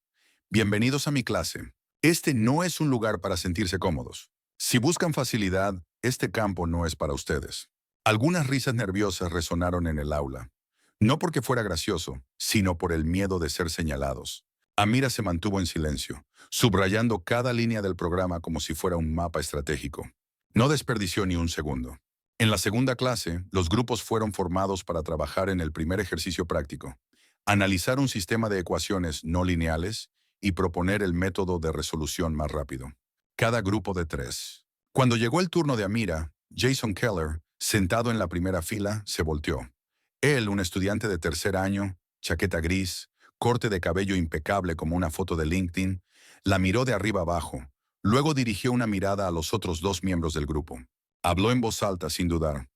Bienvenidos a mi clase. Este no es un lugar para sentirse cómodos. Si buscan facilidad, este campo no es para ustedes. Algunas risas nerviosas resonaron en el aula, no porque fuera gracioso, sino por el miedo de ser señalados. Amira se mantuvo en silencio, subrayando cada línea del programa como si fuera un mapa estratégico. No desperdició ni un segundo. En la segunda clase, los grupos fueron formados para trabajar en el primer ejercicio práctico, analizar un sistema de ecuaciones no lineales y proponer el método de resolución más rápido. Cada grupo de 3. Cuando llegó el turno de Amira, Jason Keller, sentado en la primera fila, se volteó. Él, un estudiante de 3er año, chaqueta gris, corte de cabello impecable como una foto de LinkedIn, la miró de arriba abajo. Luego dirigió una mirada a los otros 2 miembros del grupo. Habló en voz alta sin dudar.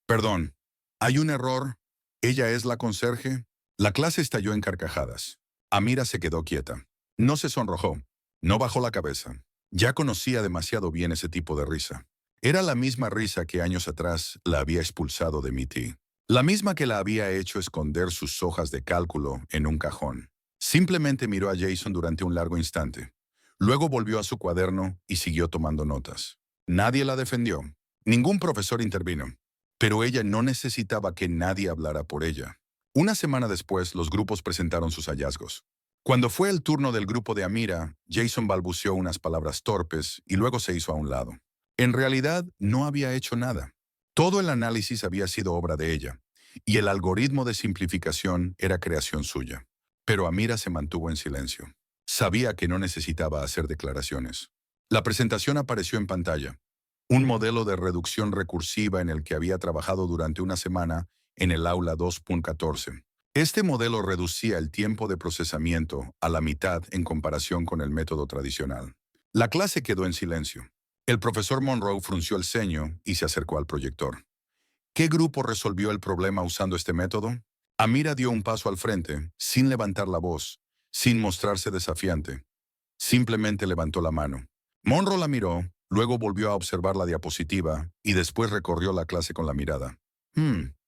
Perdón, ¿hay un error? ¿Ella es la conserje? La clase estalló en carcajadas. Amira se quedó quieta. No se sonrojó. No bajó la cabeza. Ya conocía demasiado bien ese tipo de risa. Era la misma risa que años atrás la había expulsado de MIT. La misma que la había hecho esconder sus hojas de cálculo en un cajón. Simplemente miró a Jason durante un largo instante. Luego volvió a su cuaderno y siguió tomando notas. Nadie la defendió. Ningún profesor intervino. Pero ella no necesitaba que nadie hablara por ella. Una semana después, los grupos presentaron sus hallazgos. Cuando fue el turno del grupo de Amira, Jason balbuceó unas palabras torpes y luego se hizo a un lado. En realidad, no había hecho nada. Todo el análisis había sido obra de ella, y el algoritmo de simplificación era creación suya. Pero Amira se mantuvo en silencio. Sabía que no necesitaba hacer declaraciones. La presentación apareció en pantalla. Un modelo de reducción recursiva en el que había trabajado durante una semana en el aula 2.14. Este modelo reducía el tiempo de procesamiento a la mitad en comparación con el método tradicional. La clase quedó en silencio. El profesor Monroe frunció el ceño y se acercó al proyector. ¿Qué grupo resolvió el problema usando este método? Amira dio un paso al frente, sin levantar la voz, sin mostrarse desafiante. Simplemente levantó la mano. Monroe la miró, luego volvió a observar la diapositiva y después recorrió la clase con la mirada.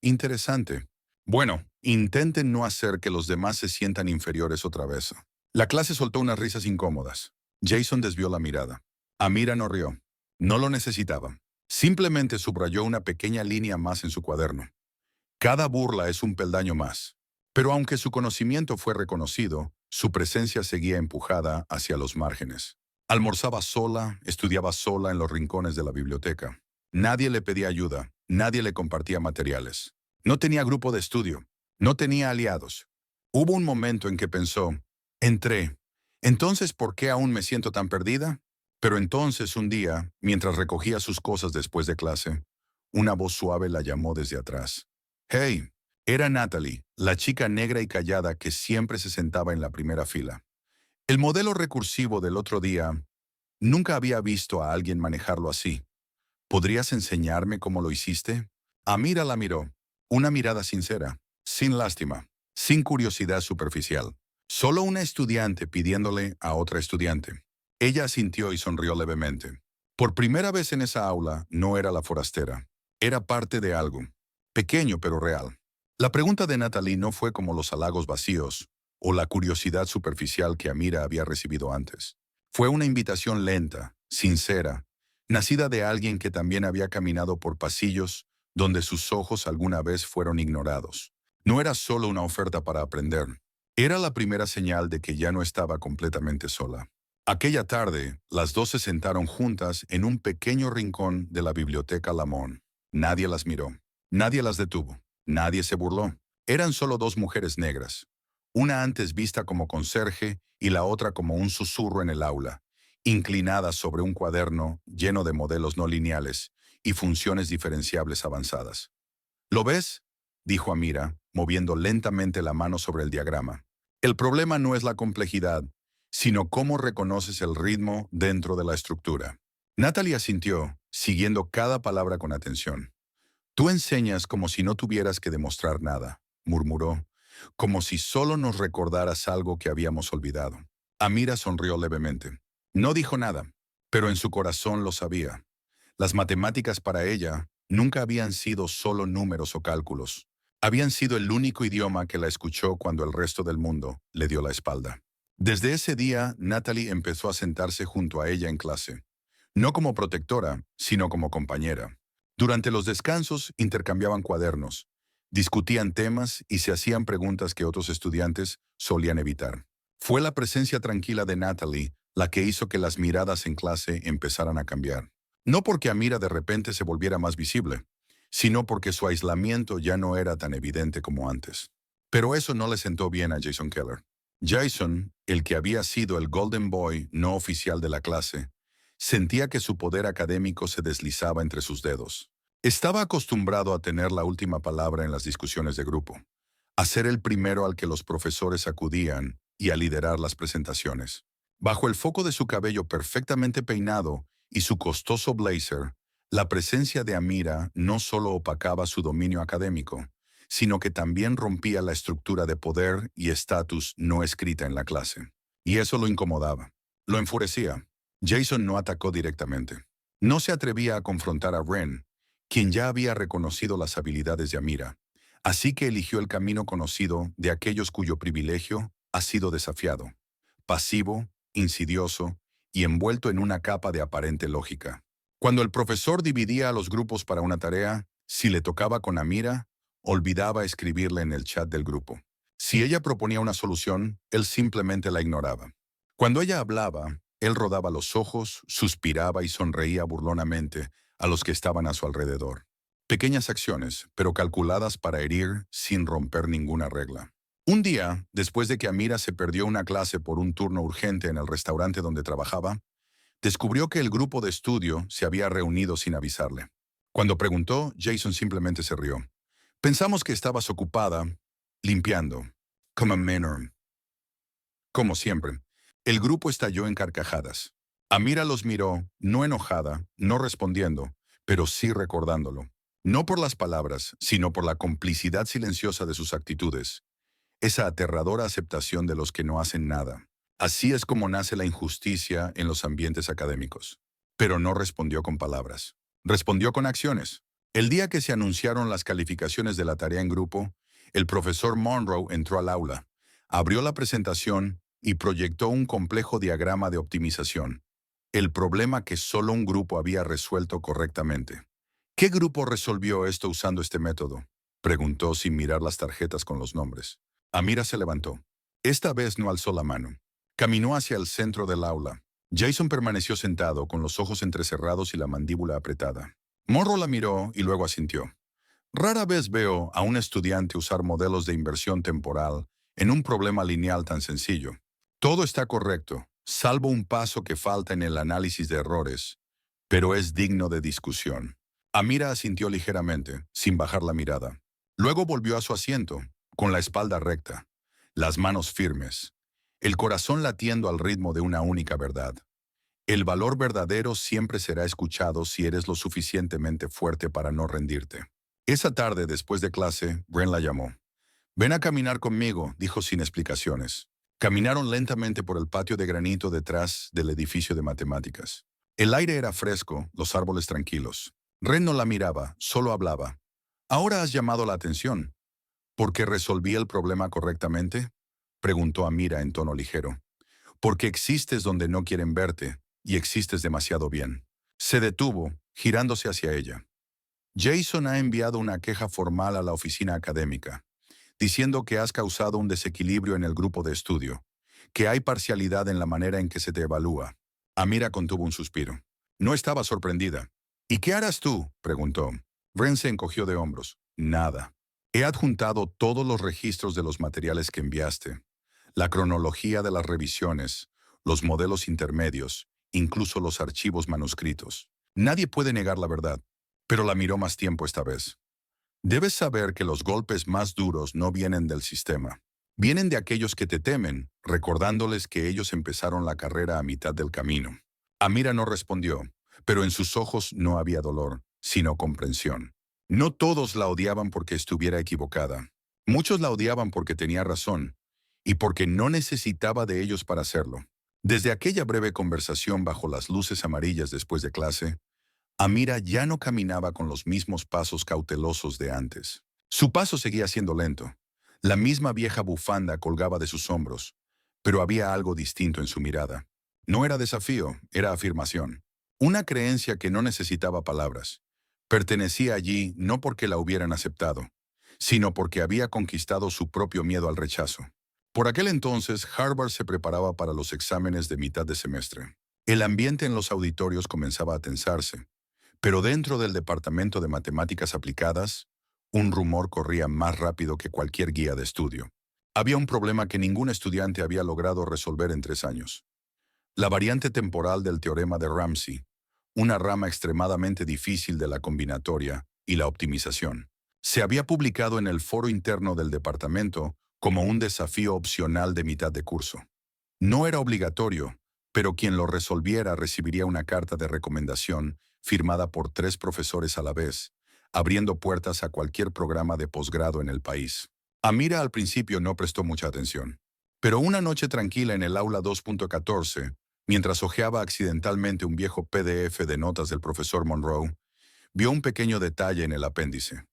Interesante. Bueno, intenten no hacer que los demás se sientan inferiores otra vez. La clase soltó unas risas incómodas. Jason desvió la mirada. Amira no rió. No lo necesitaba. Simplemente subrayó una pequeña línea más en su cuaderno. Cada burla es un peldaño más. Pero aunque su conocimiento fue reconocido, su presencia seguía empujada hacia los márgenes. Almorzaba sola, estudiaba sola en los rincones de la biblioteca. Nadie le pedía ayuda, nadie le compartía materiales. No tenía grupo de estudio, no tenía aliados. Hubo un momento en que pensó, entré. ¿Entonces por qué aún me siento tan perdida? Pero entonces un día, mientras recogía sus cosas después de clase, una voz suave la llamó desde atrás. «Hey». Era Natalie, la chica negra y callada que siempre se sentaba en la primera fila. El modelo recursivo del otro día, nunca había visto a alguien manejarlo así. ¿Podrías enseñarme cómo lo hiciste? Amira la miró. Una mirada sincera, sin lástima, sin curiosidad superficial. Solo una estudiante pidiéndole a otra estudiante. Ella asintió y sonrió levemente. Por primera vez en esa aula, no era la forastera. Era parte de algo. Pequeño pero real. La pregunta de Natalie no fue como los halagos vacíos o la curiosidad superficial que Amira había recibido antes. Fue una invitación lenta, sincera, nacida de alguien que también había caminado por pasillos donde sus ojos alguna vez fueron ignorados. No era solo una oferta para aprender. Era la primera señal de que ya no estaba completamente sola. Aquella tarde, las dos se sentaron juntas en un pequeño rincón de la biblioteca Lamont. Nadie las miró. Nadie las detuvo. Nadie se burló. Eran solo dos mujeres negras. Una antes vista como conserje y la otra como un susurro en el aula, inclinadas sobre un cuaderno lleno de modelos no lineales y funciones diferenciables avanzadas. ¿Lo ves?, dijo Amira, moviendo lentamente la mano sobre el diagrama. El problema no es la complejidad, sino cómo reconoces el ritmo dentro de la estructura. Natalie asintió, siguiendo cada palabra con atención. Tú enseñas como si no tuvieras que demostrar nada, murmuró, como si solo nos recordaras algo que habíamos olvidado. Amira sonrió levemente. No dijo nada, pero en su corazón lo sabía. Las matemáticas para ella nunca habían sido solo números o cálculos. Habían sido el único idioma que la escuchó cuando el resto del mundo le dio la espalda. Desde ese día, Natalie empezó a sentarse junto a ella en clase. No como protectora, sino como compañera. Durante los descansos intercambiaban cuadernos, discutían temas y se hacían preguntas que otros estudiantes solían evitar. Fue la presencia tranquila de Natalie la que hizo que las miradas en clase empezaran a cambiar. No porque Amira de repente se volviera más visible, sino porque su aislamiento ya no era tan evidente como antes. Pero eso no le sentó bien a Jason Keller. Jason, el que había sido el Golden Boy no oficial de la clase, sentía que su poder académico se deslizaba entre sus dedos. Estaba acostumbrado a tener la última palabra en las discusiones de grupo, a ser el primero al que los profesores acudían y a liderar las presentaciones. Bajo el foco de su cabello perfectamente peinado y su costoso blazer, la presencia de Amira no solo opacaba su dominio académico, sino que también rompía la estructura de poder y estatus no escrita en la clase. Y eso lo incomodaba, lo enfurecía. Jason no atacó directamente. No se atrevía a confrontar a Wren, quien ya había reconocido las habilidades de Amira, así que eligió el camino conocido de aquellos cuyo privilegio ha sido desafiado, pasivo, insidioso y envuelto en una capa de aparente lógica. Cuando el profesor dividía a los grupos para una tarea, si le tocaba con Amira, olvidaba escribirle en el chat del grupo. Si ella proponía una solución, él simplemente la ignoraba. Cuando ella hablaba, él rodaba los ojos, suspiraba y sonreía burlonamente a los que estaban a su alrededor. Pequeñas acciones, pero calculadas para herir sin romper ninguna regla. Un día, después de que Amira se perdió una clase por un turno urgente en el restaurante donde trabajaba, descubrió que el grupo de estudio se había reunido sin avisarle. Cuando preguntó, Jason simplemente se rió. Pensamos que estabas ocupada limpiando. Como menor. Como siempre, el grupo estalló en carcajadas. Amira los miró, no enojada, no respondiendo, pero sí recordándolo. No por las palabras, sino por la complicidad silenciosa de sus actitudes. Esa aterradora aceptación de los que no hacen nada. Así es como nace la injusticia en los ambientes académicos. Pero no respondió con palabras. Respondió con acciones. El día que se anunciaron las calificaciones de la tarea en grupo, el profesor Monroe entró al aula, abrió la presentación y proyectó un complejo diagrama de optimización. El problema que solo un grupo había resuelto correctamente. ¿Qué grupo resolvió esto usando este método?, preguntó sin mirar las tarjetas con los nombres. Amira se levantó. Esta vez no alzó la mano. Caminó hacia el centro del aula. Jason permaneció sentado con los ojos entrecerrados y la mandíbula apretada. Morro la miró y luego asintió. Rara vez veo a un estudiante usar modelos de inversión temporal en un problema lineal tan sencillo. Todo está correcto, salvo un paso que falta en el análisis de errores, pero es digno de discusión. Amira asintió ligeramente, sin bajar la mirada. Luego volvió a su asiento, con la espalda recta, las manos firmes, el corazón latiendo al ritmo de una única verdad. El valor verdadero siempre será escuchado si eres lo suficientemente fuerte para no rendirte. Esa tarde, después de clase, Bren la llamó. Ven a caminar conmigo, dijo sin explicaciones. Caminaron lentamente por el patio de granito detrás del edificio de matemáticas. El aire era fresco, los árboles tranquilos. Ren no la miraba, solo hablaba. Ahora has llamado la atención. ¿Por qué resolví el problema correctamente?, preguntó Amira en tono ligero. Porque existes donde no quieren verte, y existes demasiado bien. Se detuvo, girándose hacia ella. Jason ha enviado una queja formal a la oficina académica, diciendo que has causado un desequilibrio en el grupo de estudio, que hay parcialidad en la manera en que se te evalúa. Amira contuvo un suspiro. No estaba sorprendida. ¿Y qué harás tú?, preguntó. Bren se encogió de hombros. Nada. He adjuntado todos los registros de los materiales que enviaste, la cronología de las revisiones, los modelos intermedios, incluso los archivos manuscritos. Nadie puede negar la verdad, pero la miró más tiempo esta vez. Debes saber que los golpes más duros no vienen del sistema. Vienen de aquellos que te temen, recordándoles que ellos empezaron la carrera a mitad del camino. Amira no respondió, pero en sus ojos no había dolor, sino comprensión. No todos la odiaban porque estuviera equivocada. Muchos la odiaban porque tenía razón, y porque no necesitaba de ellos para hacerlo. Desde aquella breve conversación bajo las luces amarillas después de clase, Amira ya no caminaba con los mismos pasos cautelosos de antes. Su paso seguía siendo lento. La misma vieja bufanda colgaba de sus hombros, pero había algo distinto en su mirada. No era desafío, era afirmación. Una creencia que no necesitaba palabras. Pertenecía allí no porque la hubieran aceptado, sino porque había conquistado su propio miedo al rechazo. Por aquel entonces, Harvard se preparaba para los exámenes de mitad de semestre. El ambiente en los auditorios comenzaba a tensarse, pero dentro del Departamento de Matemáticas Aplicadas, un rumor corría más rápido que cualquier guía de estudio. Había un problema que ningún estudiante había logrado resolver en 3 años. La variante temporal del teorema de Ramsey, una rama extremadamente difícil de la combinatoria y la optimización. Se había publicado en el foro interno del departamento como un desafío opcional de mitad de curso. No era obligatorio, pero quien lo resolviera recibiría una carta de recomendación firmada por 3 profesores a la vez, abriendo puertas a cualquier programa de posgrado en el país. Amira al principio no prestó mucha atención, pero una noche tranquila en el aula 2.14, mientras hojeaba accidentalmente un viejo PDF de notas del profesor Monroe, vio un pequeño detalle en el apéndice,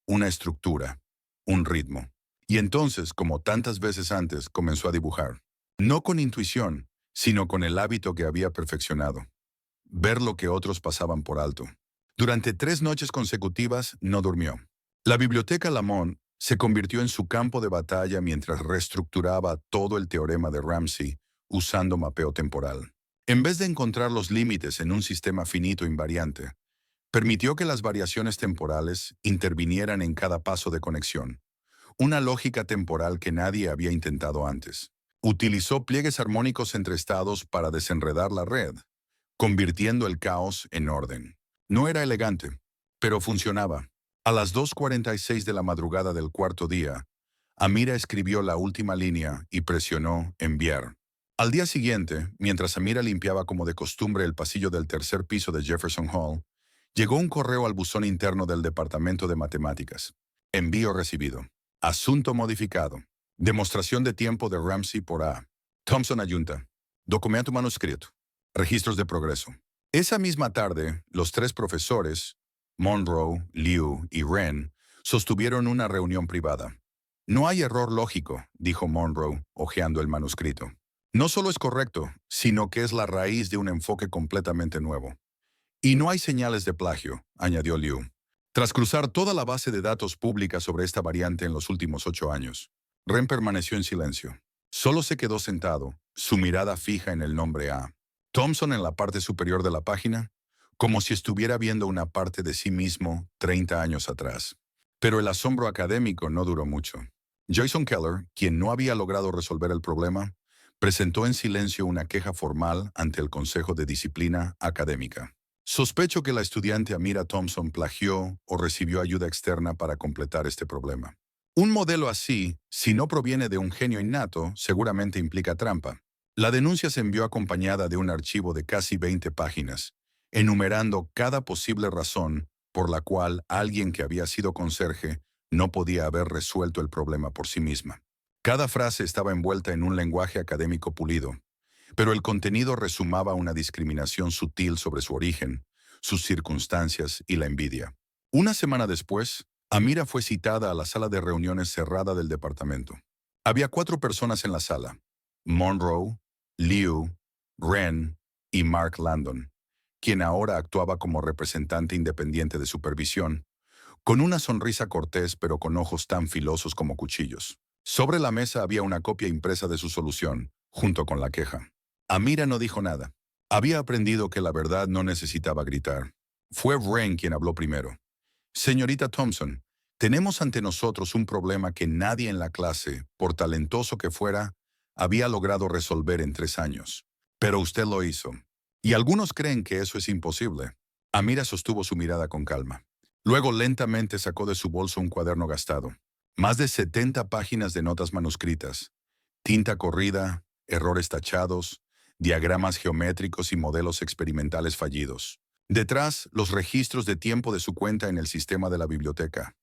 una estructura, un ritmo. Y entonces, como tantas veces antes, comenzó a dibujar. No con intuición, sino con el hábito que había perfeccionado. Ver lo que otros pasaban por alto. Durante 3 noches consecutivas no durmió. La biblioteca Lamont se convirtió en su campo de batalla mientras reestructuraba todo el teorema de Ramsey usando mapeo temporal. En vez de encontrar los límites en un sistema finito invariante, permitió que las variaciones temporales intervinieran en cada paso de conexión. una lógica temporal que nadie había intentado antes. Utilizó pliegues armónicos entre estados para desenredar la red, convirtiendo el caos en orden. No era elegante, pero funcionaba. A las 2:46 de la madrugada del cuarto día, Amira escribió la última línea y presionó enviar. Al día siguiente, mientras Amira limpiaba como de costumbre el pasillo del tercer piso de Jefferson Hall, llegó un correo al buzón interno del Departamento de Matemáticas. Envío recibido. Asunto modificado. Demostración de tiempo de Ramsey por A. Thompson ayunta. Documento manuscrito. Registros de progreso. Esa misma tarde, los tres profesores, Monroe, Liu y Wren, sostuvieron una reunión privada. No hay error lógico, dijo Monroe, hojeando el manuscrito. No solo es correcto, sino que es la raíz de un enfoque completamente nuevo. Y no hay señales de plagio, añadió Liu. Tras cruzar toda la base de datos pública sobre esta variante en los últimos 8 años, Wren permaneció en silencio. Solo se quedó sentado, su mirada fija en el nombre A. Thompson en la parte superior de la página, como si estuviera viendo una parte de sí mismo 30 años atrás. Pero el asombro académico no duró mucho. Jason Keller, quien no había logrado resolver el problema, presentó en silencio una queja formal ante el Consejo de Disciplina Académica. Sospecho que la estudiante Amira Thompson plagió o recibió ayuda externa para completar este problema. Un modelo así, si no proviene de un genio innato, seguramente implica trampa. La denuncia se envió acompañada de un archivo de casi 20 páginas, enumerando cada posible razón por la cual alguien que había sido conserje no podía haber resuelto el problema por sí misma. Cada frase estaba envuelta en un lenguaje académico pulido, pero el contenido resumaba una discriminación sutil sobre su origen, sus circunstancias y la envidia. Una semana después, Amira fue citada a la sala de reuniones cerrada del departamento. Había 4 personas en la sala: Monroe, Liu, Wren y Mark Landon, quien ahora actuaba como representante independiente de supervisión, con una sonrisa cortés pero con ojos tan filosos como cuchillos. Sobre la mesa había una copia impresa de su solución, junto con la queja. Amira no dijo nada. Había aprendido que la verdad no necesitaba gritar. Fue Wren quien habló primero. Señorita Thompson, tenemos ante nosotros un problema que nadie en la clase, por talentoso que fuera, había logrado resolver en 3 años. Pero usted lo hizo. Y algunos creen que eso es imposible. Amira sostuvo su mirada con calma. Luego lentamente sacó de su bolso un cuaderno gastado. Más de 70 páginas de notas manuscritas, tinta corrida, errores tachados, diagramas geométricos y modelos experimentales fallidos. Detrás, los registros de tiempo de su cuenta en el sistema de la biblioteca.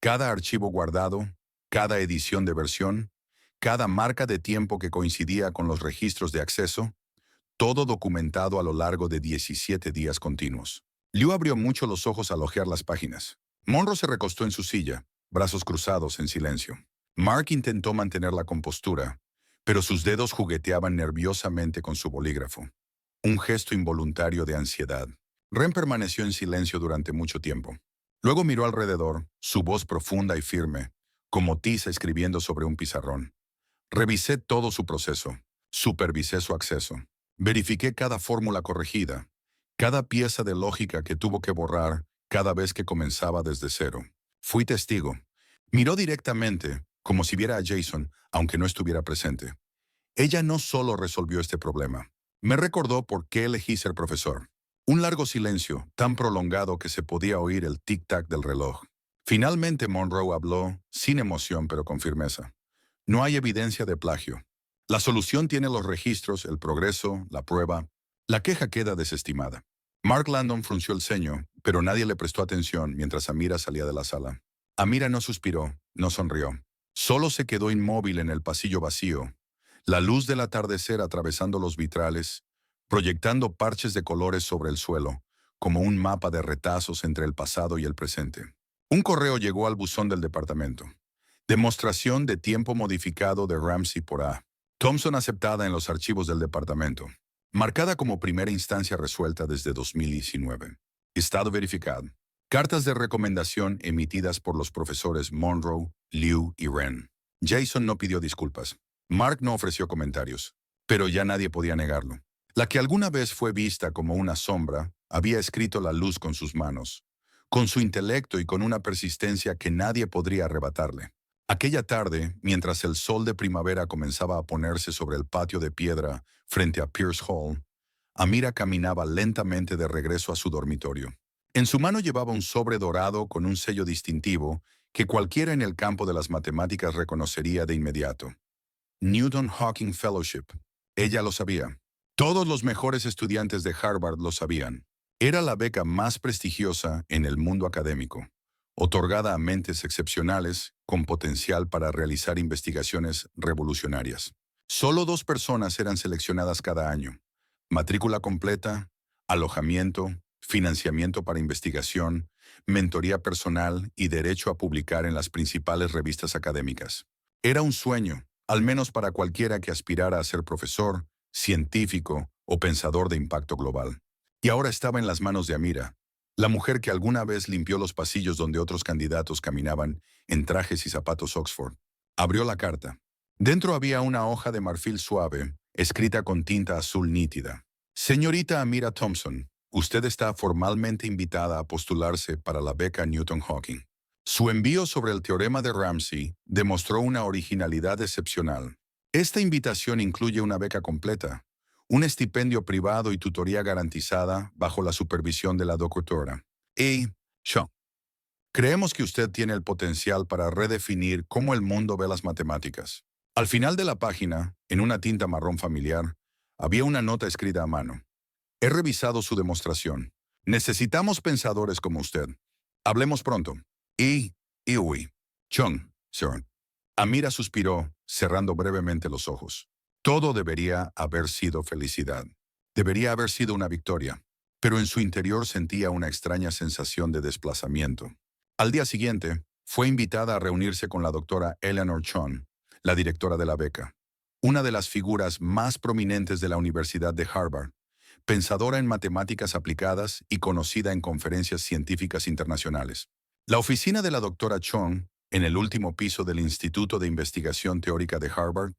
Cada archivo guardado, cada edición de versión, cada marca de tiempo que coincidía con los registros de acceso, todo documentado a lo largo de 17 días continuos. Liu abrió mucho los ojos al hojear las páginas. Monroe se recostó en su silla, brazos cruzados en silencio. Mark intentó mantener la compostura, pero sus dedos jugueteaban nerviosamente con su bolígrafo. Un gesto involuntario de ansiedad. Wren permaneció en silencio durante mucho tiempo. Luego miró alrededor, su voz profunda y firme, como tiza escribiendo sobre un pizarrón. Revisé todo su proceso. Supervisé su acceso. Verifiqué cada fórmula corregida, cada pieza de lógica que tuvo que borrar cada vez que comenzaba desde cero. Fui testigo. Miró directamente, como si viera a Jason, aunque no estuviera presente. Ella no solo resolvió este problema. Me recordó por qué elegí ser profesor. Un largo silencio, tan prolongado que se podía oír el tic-tac del reloj. Finalmente Monroe habló, sin emoción pero con firmeza. No hay evidencia de plagio. La solución tiene los registros, el progreso, la prueba. La queja queda desestimada. Mark Landon frunció el ceño, pero nadie le prestó atención mientras Amira salía de la sala. Amira no suspiró, no sonrió. Solo se quedó inmóvil en el pasillo vacío, la luz del atardecer atravesando los vitrales, proyectando parches de colores sobre el suelo, como un mapa de retazos entre el pasado y el presente. Un correo llegó al buzón del departamento. Demostración de tiempo modificado de Ramsey por A. Thompson aceptada en los archivos del departamento. Marcada como primera instancia resuelta desde 2019. Estado verificado. Cartas de recomendación emitidas por los profesores Monroe, Liu y Wren. Jason no pidió disculpas. Mark no ofreció comentarios, pero ya nadie podía negarlo. La que alguna vez fue vista como una sombra, había escrito la luz con sus manos, con su intelecto y con una persistencia que nadie podría arrebatarle. Aquella tarde, mientras el sol de primavera comenzaba a ponerse sobre el patio de piedra frente a Pierce Hall, Amira caminaba lentamente de regreso a su dormitorio. En su mano llevaba un sobre dorado con un sello distintivo que cualquiera en el campo de las matemáticas reconocería de inmediato. Newton Hawking Fellowship. Ella lo sabía. Todos los mejores estudiantes de Harvard lo sabían. Era la beca más prestigiosa en el mundo académico, otorgada a mentes excepcionales con potencial para realizar investigaciones revolucionarias. Solo 2 personas eran seleccionadas cada año: matrícula completa, alojamiento, financiamiento para investigación, mentoría personal y derecho a publicar en las principales revistas académicas. Era un sueño, al menos para cualquiera que aspirara a ser profesor, científico o pensador de impacto global. Y ahora estaba en las manos de Amira, la mujer que alguna vez limpió los pasillos donde otros candidatos caminaban en trajes y zapatos Oxford. Abrió la carta. Dentro había una hoja de marfil suave, escrita con tinta azul nítida. Señorita Amira Thompson, usted está formalmente invitada a postularse para la beca Newton Hawking. Su envío sobre el teorema de Ramsey demostró una originalidad excepcional. Esta invitación incluye una beca completa, un estipendio privado y tutoría garantizada bajo la supervisión de la doctora E. Shaw. Creemos que usted tiene el potencial para redefinir cómo el mundo ve las matemáticas. Al final de la página, en una tinta marrón familiar, había una nota escrita a mano. He revisado su demostración. Necesitamos pensadores como usted. Hablemos pronto. Iwi. Chung, sir. Amira suspiró, cerrando brevemente los ojos. Todo debería haber sido felicidad. Debería haber sido una victoria. Pero en su interior sentía una extraña sensación de desplazamiento. Al día siguiente, fue invitada a reunirse con la doctora Eleanor Chon, la directora de la beca, una de las figuras más prominentes de la Universidad de Harvard, pensadora en matemáticas aplicadas y conocida en conferencias científicas internacionales. La oficina de la doctora Chong, en el último piso del Instituto de Investigación Teórica de Harvard,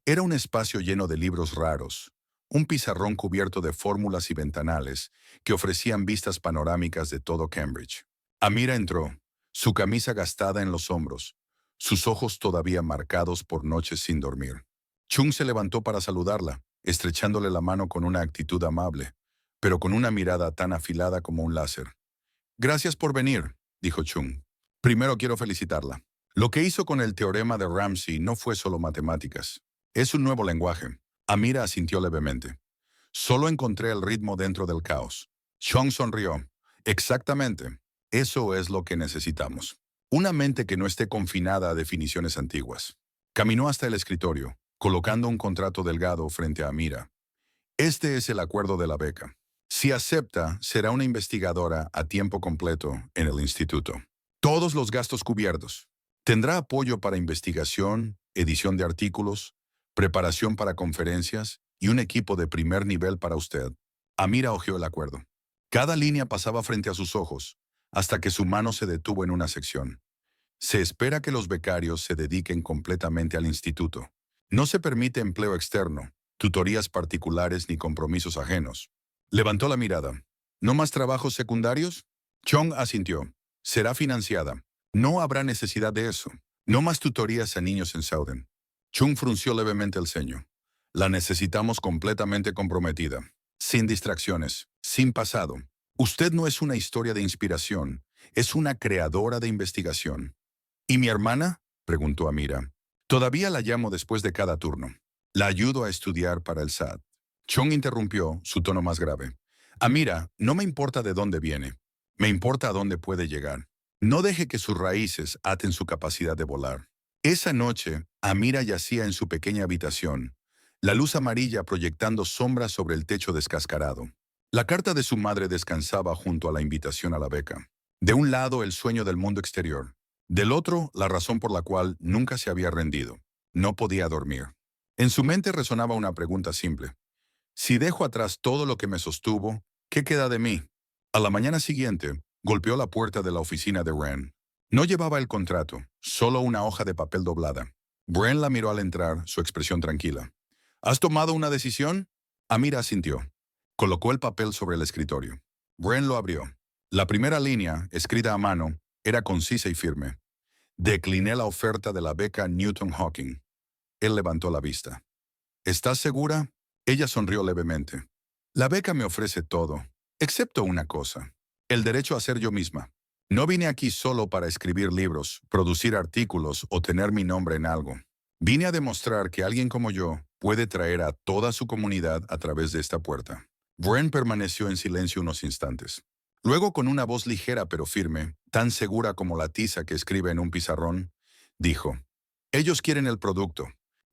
era un espacio lleno de libros raros, un pizarrón cubierto de fórmulas y ventanales que ofrecían vistas panorámicas de todo Cambridge. Amira entró, su camisa gastada en los hombros, sus ojos todavía marcados por noches sin dormir. Chung se levantó para saludarla, estrechándole la mano con una actitud amable, pero con una mirada tan afilada como un láser. «Gracias por venir», dijo Chung. «Primero quiero felicitarla. Lo que hizo con el teorema de Ramsey no fue solo matemáticas. Es un nuevo lenguaje». Amira asintió levemente. «Solo encontré el ritmo dentro del caos». Chung sonrió. «Exactamente. Eso es lo que necesitamos. Una mente que no esté confinada a definiciones antiguas». Caminó hasta el escritorio, colocando un contrato delgado frente a Amira. «Este es el acuerdo de la beca. Si acepta, será una investigadora a tiempo completo en el instituto. Todos los gastos cubiertos. Tendrá apoyo para investigación, edición de artículos, preparación para conferencias y un equipo de primer nivel para usted». Amira hojeó el acuerdo. Cada línea pasaba frente a sus ojos, hasta que su mano se detuvo en una sección. Se espera que los becarios se dediquen completamente al instituto. No se permite empleo externo, tutorías particulares ni compromisos ajenos. Levantó la mirada. ¿No más trabajos secundarios? Chong asintió. Será financiada. No habrá necesidad de eso. No más tutorías a niños en Southern. Chung frunció levemente el ceño. La necesitamos completamente comprometida. Sin distracciones. Sin pasado. Usted no es una historia de inspiración. Es una creadora de investigación. ¿Y mi hermana?, preguntó Amira. Todavía la llamo después de cada turno. La ayudo a estudiar para el SAT. Chong interrumpió, su tono más grave. Amira, no me importa de dónde viene. Me importa a dónde puede llegar. No deje que sus raíces aten su capacidad de volar. Esa noche, Amira yacía en su pequeña habitación, la luz amarilla proyectando sombras sobre el techo descascarado. La carta de su madre descansaba junto a la invitación a la beca. De un lado, el sueño del mundo exterior. Del otro, la razón por la cual nunca se había rendido. No podía dormir. En su mente resonaba una pregunta simple. Si dejo atrás todo lo que me sostuvo, ¿qué queda de mí? A la mañana siguiente, golpeó la puerta de la oficina de Wren. No llevaba el contrato, solo una hoja de papel doblada. Wren la miró al entrar, su expresión tranquila. ¿Has tomado una decisión? Amira asintió. Colocó el papel sobre el escritorio. Wren lo abrió. La primera línea, escrita a mano, era concisa y firme. Decliné la oferta de la beca Newton Hawking. Él levantó la vista. ¿Estás segura? Ella sonrió levemente. La beca me ofrece todo, excepto una cosa: el derecho a ser yo misma. No vine aquí solo para escribir libros, producir artículos o tener mi nombre en algo. Vine a demostrar que alguien como yo puede traer a toda su comunidad a través de esta puerta. Wren permaneció en silencio unos instantes. Luego, con una voz ligera pero firme, tan segura como la tiza que escribe en un pizarrón, dijo: ellos quieren el producto.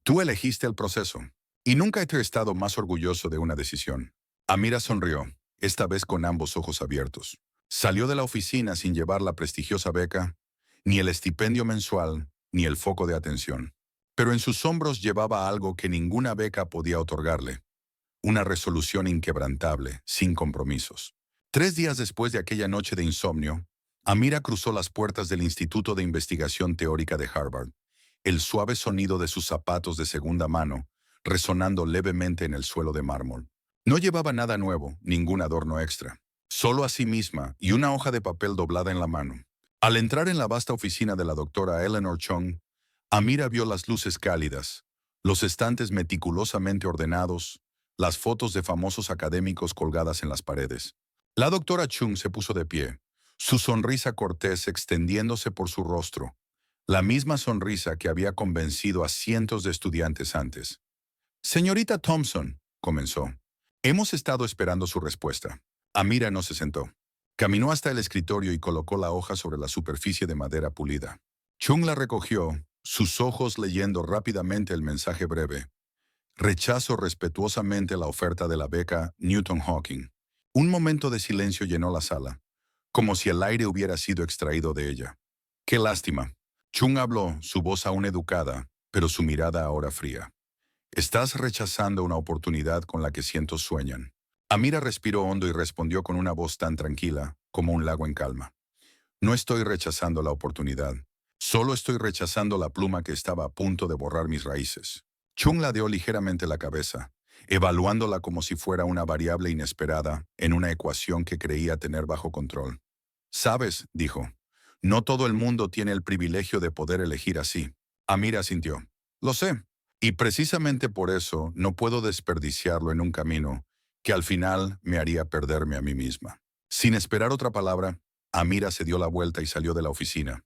Tú elegiste el proceso. Y nunca he estado más orgulloso de una decisión. Amira sonrió, esta vez con ambos ojos abiertos. Salió de la oficina sin llevar la prestigiosa beca, ni el estipendio mensual, ni el foco de atención. Pero en sus hombros llevaba algo que ninguna beca podía otorgarle: una resolución inquebrantable, sin compromisos. 3 días después de aquella noche de insomnio, Amira cruzó las puertas del Instituto de Investigación Teórica de Harvard, el suave sonido de sus zapatos de segunda mano resonando levemente en el suelo de mármol. No llevaba nada nuevo, ningún adorno extra, solo a sí misma y una hoja de papel doblada en la mano. Al entrar en la vasta oficina de la doctora Eleanor Chung, Amira vio las luces cálidas, los estantes meticulosamente ordenados, las fotos de famosos académicos colgadas en las paredes. La doctora Chung se puso de pie, su sonrisa cortés extendiéndose por su rostro, la misma sonrisa que había convencido a cientos de estudiantes antes. Señorita Thompson, comenzó. Hemos estado esperando su respuesta. Amira no se sentó. Caminó hasta el escritorio y colocó la hoja sobre la superficie de madera pulida. Chung la recogió, sus ojos leyendo rápidamente el mensaje breve. Rechazo respetuosamente la oferta de la beca Newton Hawking. Un momento de silencio llenó la sala, como si el aire hubiera sido extraído de ella. Qué lástima. Chung habló, su voz aún educada, pero su mirada ahora fría. Estás rechazando una oportunidad con la que cientos sueñan. Amira respiró hondo y respondió con una voz tan tranquila como un lago en calma. No estoy rechazando la oportunidad. Solo estoy rechazando la pluma que estaba a punto de borrar mis raíces. Chung ladeó ligeramente la cabeza, evaluándola como si fuera una variable inesperada en una ecuación que creía tener bajo control. Sabes, dijo, no todo el mundo tiene el privilegio de poder elegir así. Amira asintió. Lo sé. Y precisamente por eso no puedo desperdiciarlo en un camino que al final me haría perderme a mí misma. Sin esperar otra palabra, Amira se dio la vuelta y salió de la oficina,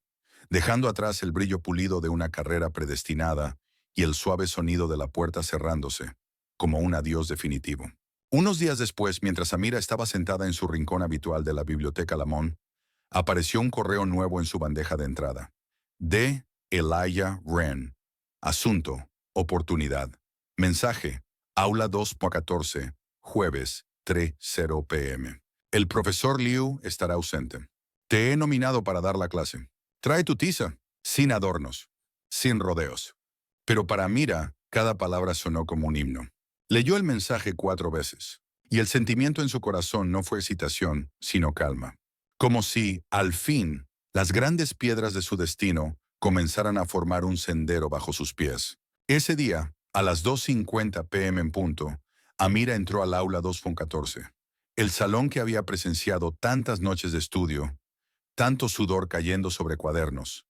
dejando atrás el brillo pulido de una carrera predestinada y el suave sonido de la puerta cerrándose, como un adiós definitivo. Unos días después, mientras Amira estaba sentada en su rincón habitual de la biblioteca Lamont, apareció un correo nuevo en su bandeja de entrada. De Elijah Wren. Asunto: oportunidad. Mensaje: Aula 2.14, jueves, 3:00 p.m. El profesor Liu estará ausente. Te he nominado para dar la clase. Trae tu tiza, sin adornos, sin rodeos. Pero para Mira, cada palabra sonó como un himno. Leyó el mensaje 4 veces, y el sentimiento en su corazón no fue excitación, sino calma. Como si, al fin, las grandes piedras de su destino comenzaran a formar un sendero bajo sus pies. Ese día, a las 2:50 p.m. en punto, Amira entró al aula 2.14, el salón que había presenciado tantas noches de estudio, tanto sudor cayendo sobre cuadernos,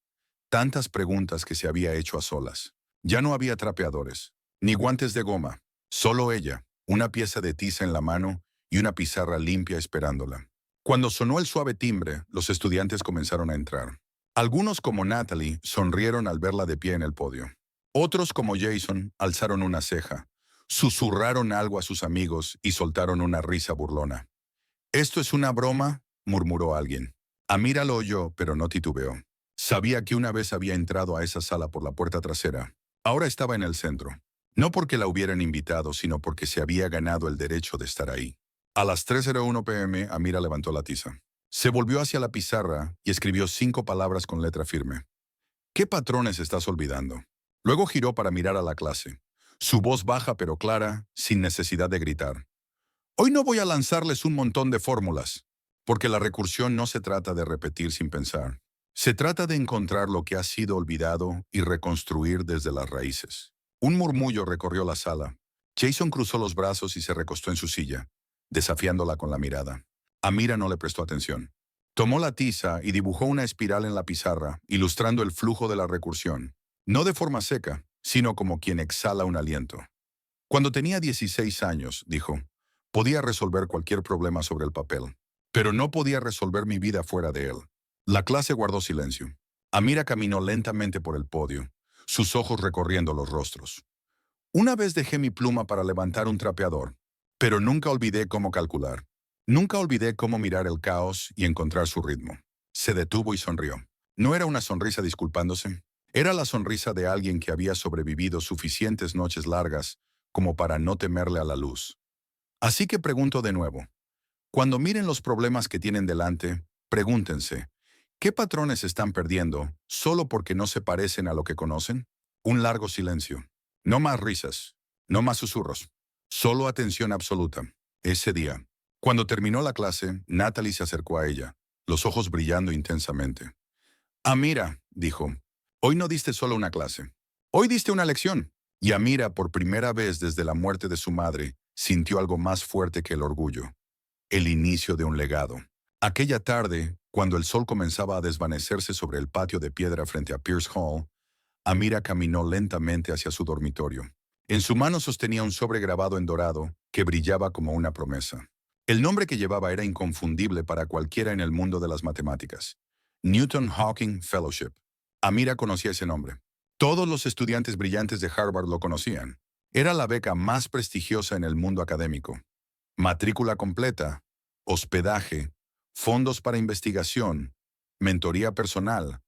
tantas preguntas que se había hecho a solas. Ya no había trapeadores, ni guantes de goma, solo ella, una pieza de tiza en la mano y una pizarra limpia esperándola. Cuando sonó el suave timbre, los estudiantes comenzaron a entrar. Algunos, como Natalie, sonrieron al verla de pie en el podio. Otros, como Jason, alzaron una ceja, susurraron algo a sus amigos y soltaron una risa burlona. «¿Esto es una broma?», murmuró alguien. Amira lo oyó, pero no titubeó. Sabía que una vez había entrado a esa sala por la puerta trasera. Ahora estaba en el centro. No porque la hubieran invitado, sino porque se había ganado el derecho de estar ahí. A las 3:01 p.m., Amira levantó la tiza. Se volvió hacia la pizarra y escribió 5 palabras con letra firme. «¿Qué patrones estás olvidando?». Luego giró para mirar a la clase. Su voz baja pero clara, sin necesidad de gritar. «Hoy no voy a lanzarles un montón de fórmulas, porque la recursión no se trata de repetir sin pensar. Se trata de encontrar lo que ha sido olvidado y reconstruir desde las raíces». Un murmullo recorrió la sala. Jason cruzó los brazos y se recostó en su silla, desafiándola con la mirada. Amira no le prestó atención. Tomó la tiza y dibujó una espiral en la pizarra, ilustrando el flujo de la recursión. No de forma seca, sino como quien exhala un aliento. Cuando tenía 16 años, dijo, podía resolver cualquier problema sobre el papel, pero no podía resolver mi vida fuera de él. La clase guardó silencio. Amira caminó lentamente por el podio, sus ojos recorriendo los rostros. Una vez dejé mi pluma para levantar un trapeador, pero nunca olvidé cómo calcular. Nunca olvidé cómo mirar el caos y encontrar su ritmo. Se detuvo y sonrió. No era una sonrisa disculpándose. Era la sonrisa de alguien que había sobrevivido suficientes noches largas como para no temerle a la luz. Así que pregunto de nuevo. Cuando miren los problemas que tienen delante, pregúntense, ¿qué patrones están perdiendo solo porque no se parecen a lo que conocen? Un largo silencio. No más risas, no más susurros. Solo atención absoluta. Ese día. Cuando terminó la clase, Natalie se acercó a ella, los ojos brillando intensamente. Amira, dijo, hoy no diste solo una clase. Hoy diste una lección. Y Amira, por primera vez desde la muerte de su madre, sintió algo más fuerte que el orgullo. El inicio de un legado. Aquella tarde, cuando el sol comenzaba a desvanecerse sobre el patio de piedra frente a Pierce Hall, Amira caminó lentamente hacia su dormitorio. En su mano sostenía un sobre grabado en dorado que brillaba como una promesa. El nombre que llevaba era inconfundible para cualquiera en el mundo de las matemáticas. Newton Hawking Fellowship. Amira conocía ese nombre. Todos los estudiantes brillantes de Harvard lo conocían. Era la beca más prestigiosa en el mundo académico. Matrícula completa, hospedaje, fondos para investigación, mentoría personal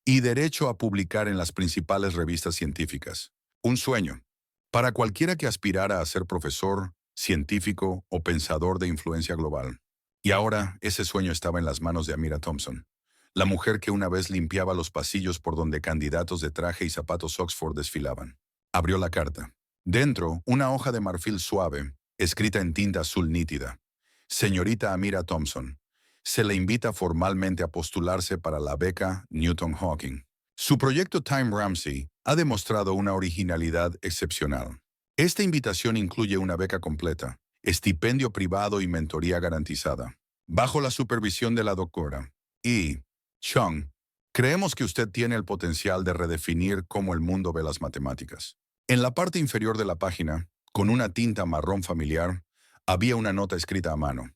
y derecho a publicar en las principales revistas científicas. Un sueño. Para cualquiera que aspirara a ser profesor, científico o pensador de influencia global. Y ahora ese sueño estaba en las manos de Amira Thompson, la mujer que una vez limpiaba los pasillos por donde candidatos de traje y zapatos Oxford desfilaban. Abrió la carta. Dentro, una hoja de marfil suave, escrita en tinta azul nítida. Señorita Amira Thompson, se le invita formalmente a postularse para la beca Newton Hawking. Su proyecto Time Ramsey ha demostrado una originalidad excepcional. Esta invitación incluye una beca completa, estipendio privado y mentoría garantizada. Bajo la supervisión de la doctora E. Chung, creemos que usted tiene el potencial de redefinir cómo el mundo ve las matemáticas. En la parte inferior de la página, con una tinta marrón familiar, había una nota escrita a mano.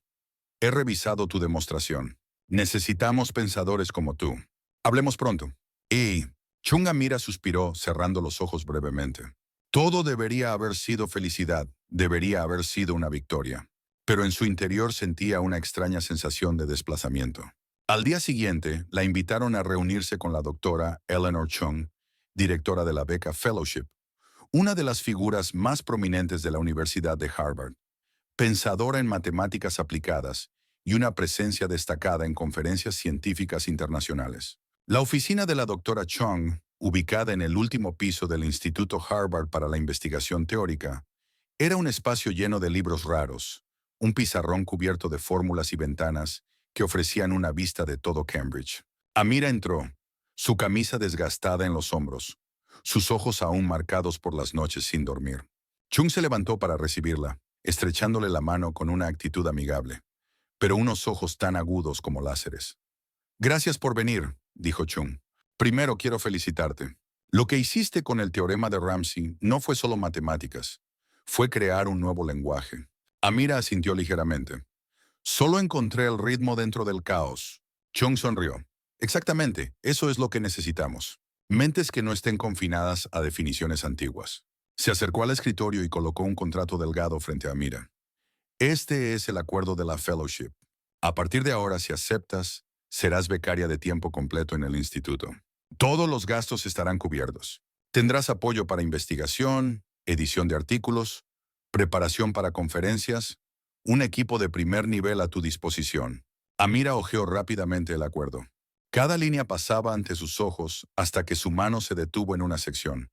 He revisado tu demostración. Necesitamos pensadores como tú. Hablemos pronto. Y Chung Amira suspiró, cerrando los ojos brevemente. Todo debería haber sido felicidad, debería haber sido una victoria. Pero en su interior sentía una extraña sensación de desplazamiento. Al día siguiente, la invitaron a reunirse con la doctora Eleanor Chung, directora de la beca Fellowship, una de las figuras más prominentes de la Universidad de Harvard, pensadora en matemáticas aplicadas y una presencia destacada en conferencias científicas internacionales. La oficina de la doctora Chung, ubicada en el último piso del Instituto Harvard para la Investigación Teórica, era un espacio lleno de libros raros, un pizarrón cubierto de fórmulas y ventanas que ofrecían una vista de todo Cambridge. Amira entró, su camisa desgastada en los hombros, sus ojos aún marcados por las noches sin dormir. Chung se levantó para recibirla, estrechándole la mano con una actitud amigable, pero unos ojos tan agudos como láseres. Gracias por venir, dijo Chung. Primero quiero felicitarte. Lo que hiciste con el teorema de Ramsey no fue solo matemáticas, fue crear un nuevo lenguaje. Amira asintió ligeramente. Solo encontré el ritmo dentro del caos. Chung sonrió. Exactamente, eso es lo que necesitamos. Mentes que no estén confinadas a definiciones antiguas. Se acercó al escritorio y colocó un contrato delgado frente a Amira. Este es el acuerdo de la Fellowship. A partir de ahora, si aceptas, serás becaria de tiempo completo en el instituto. Todos los gastos estarán cubiertos. Tendrás apoyo para investigación, edición de artículos, preparación para conferencias, un equipo de primer nivel a tu disposición. Amira hojeó rápidamente el acuerdo. Cada línea pasaba ante sus ojos hasta que su mano se detuvo en una sección.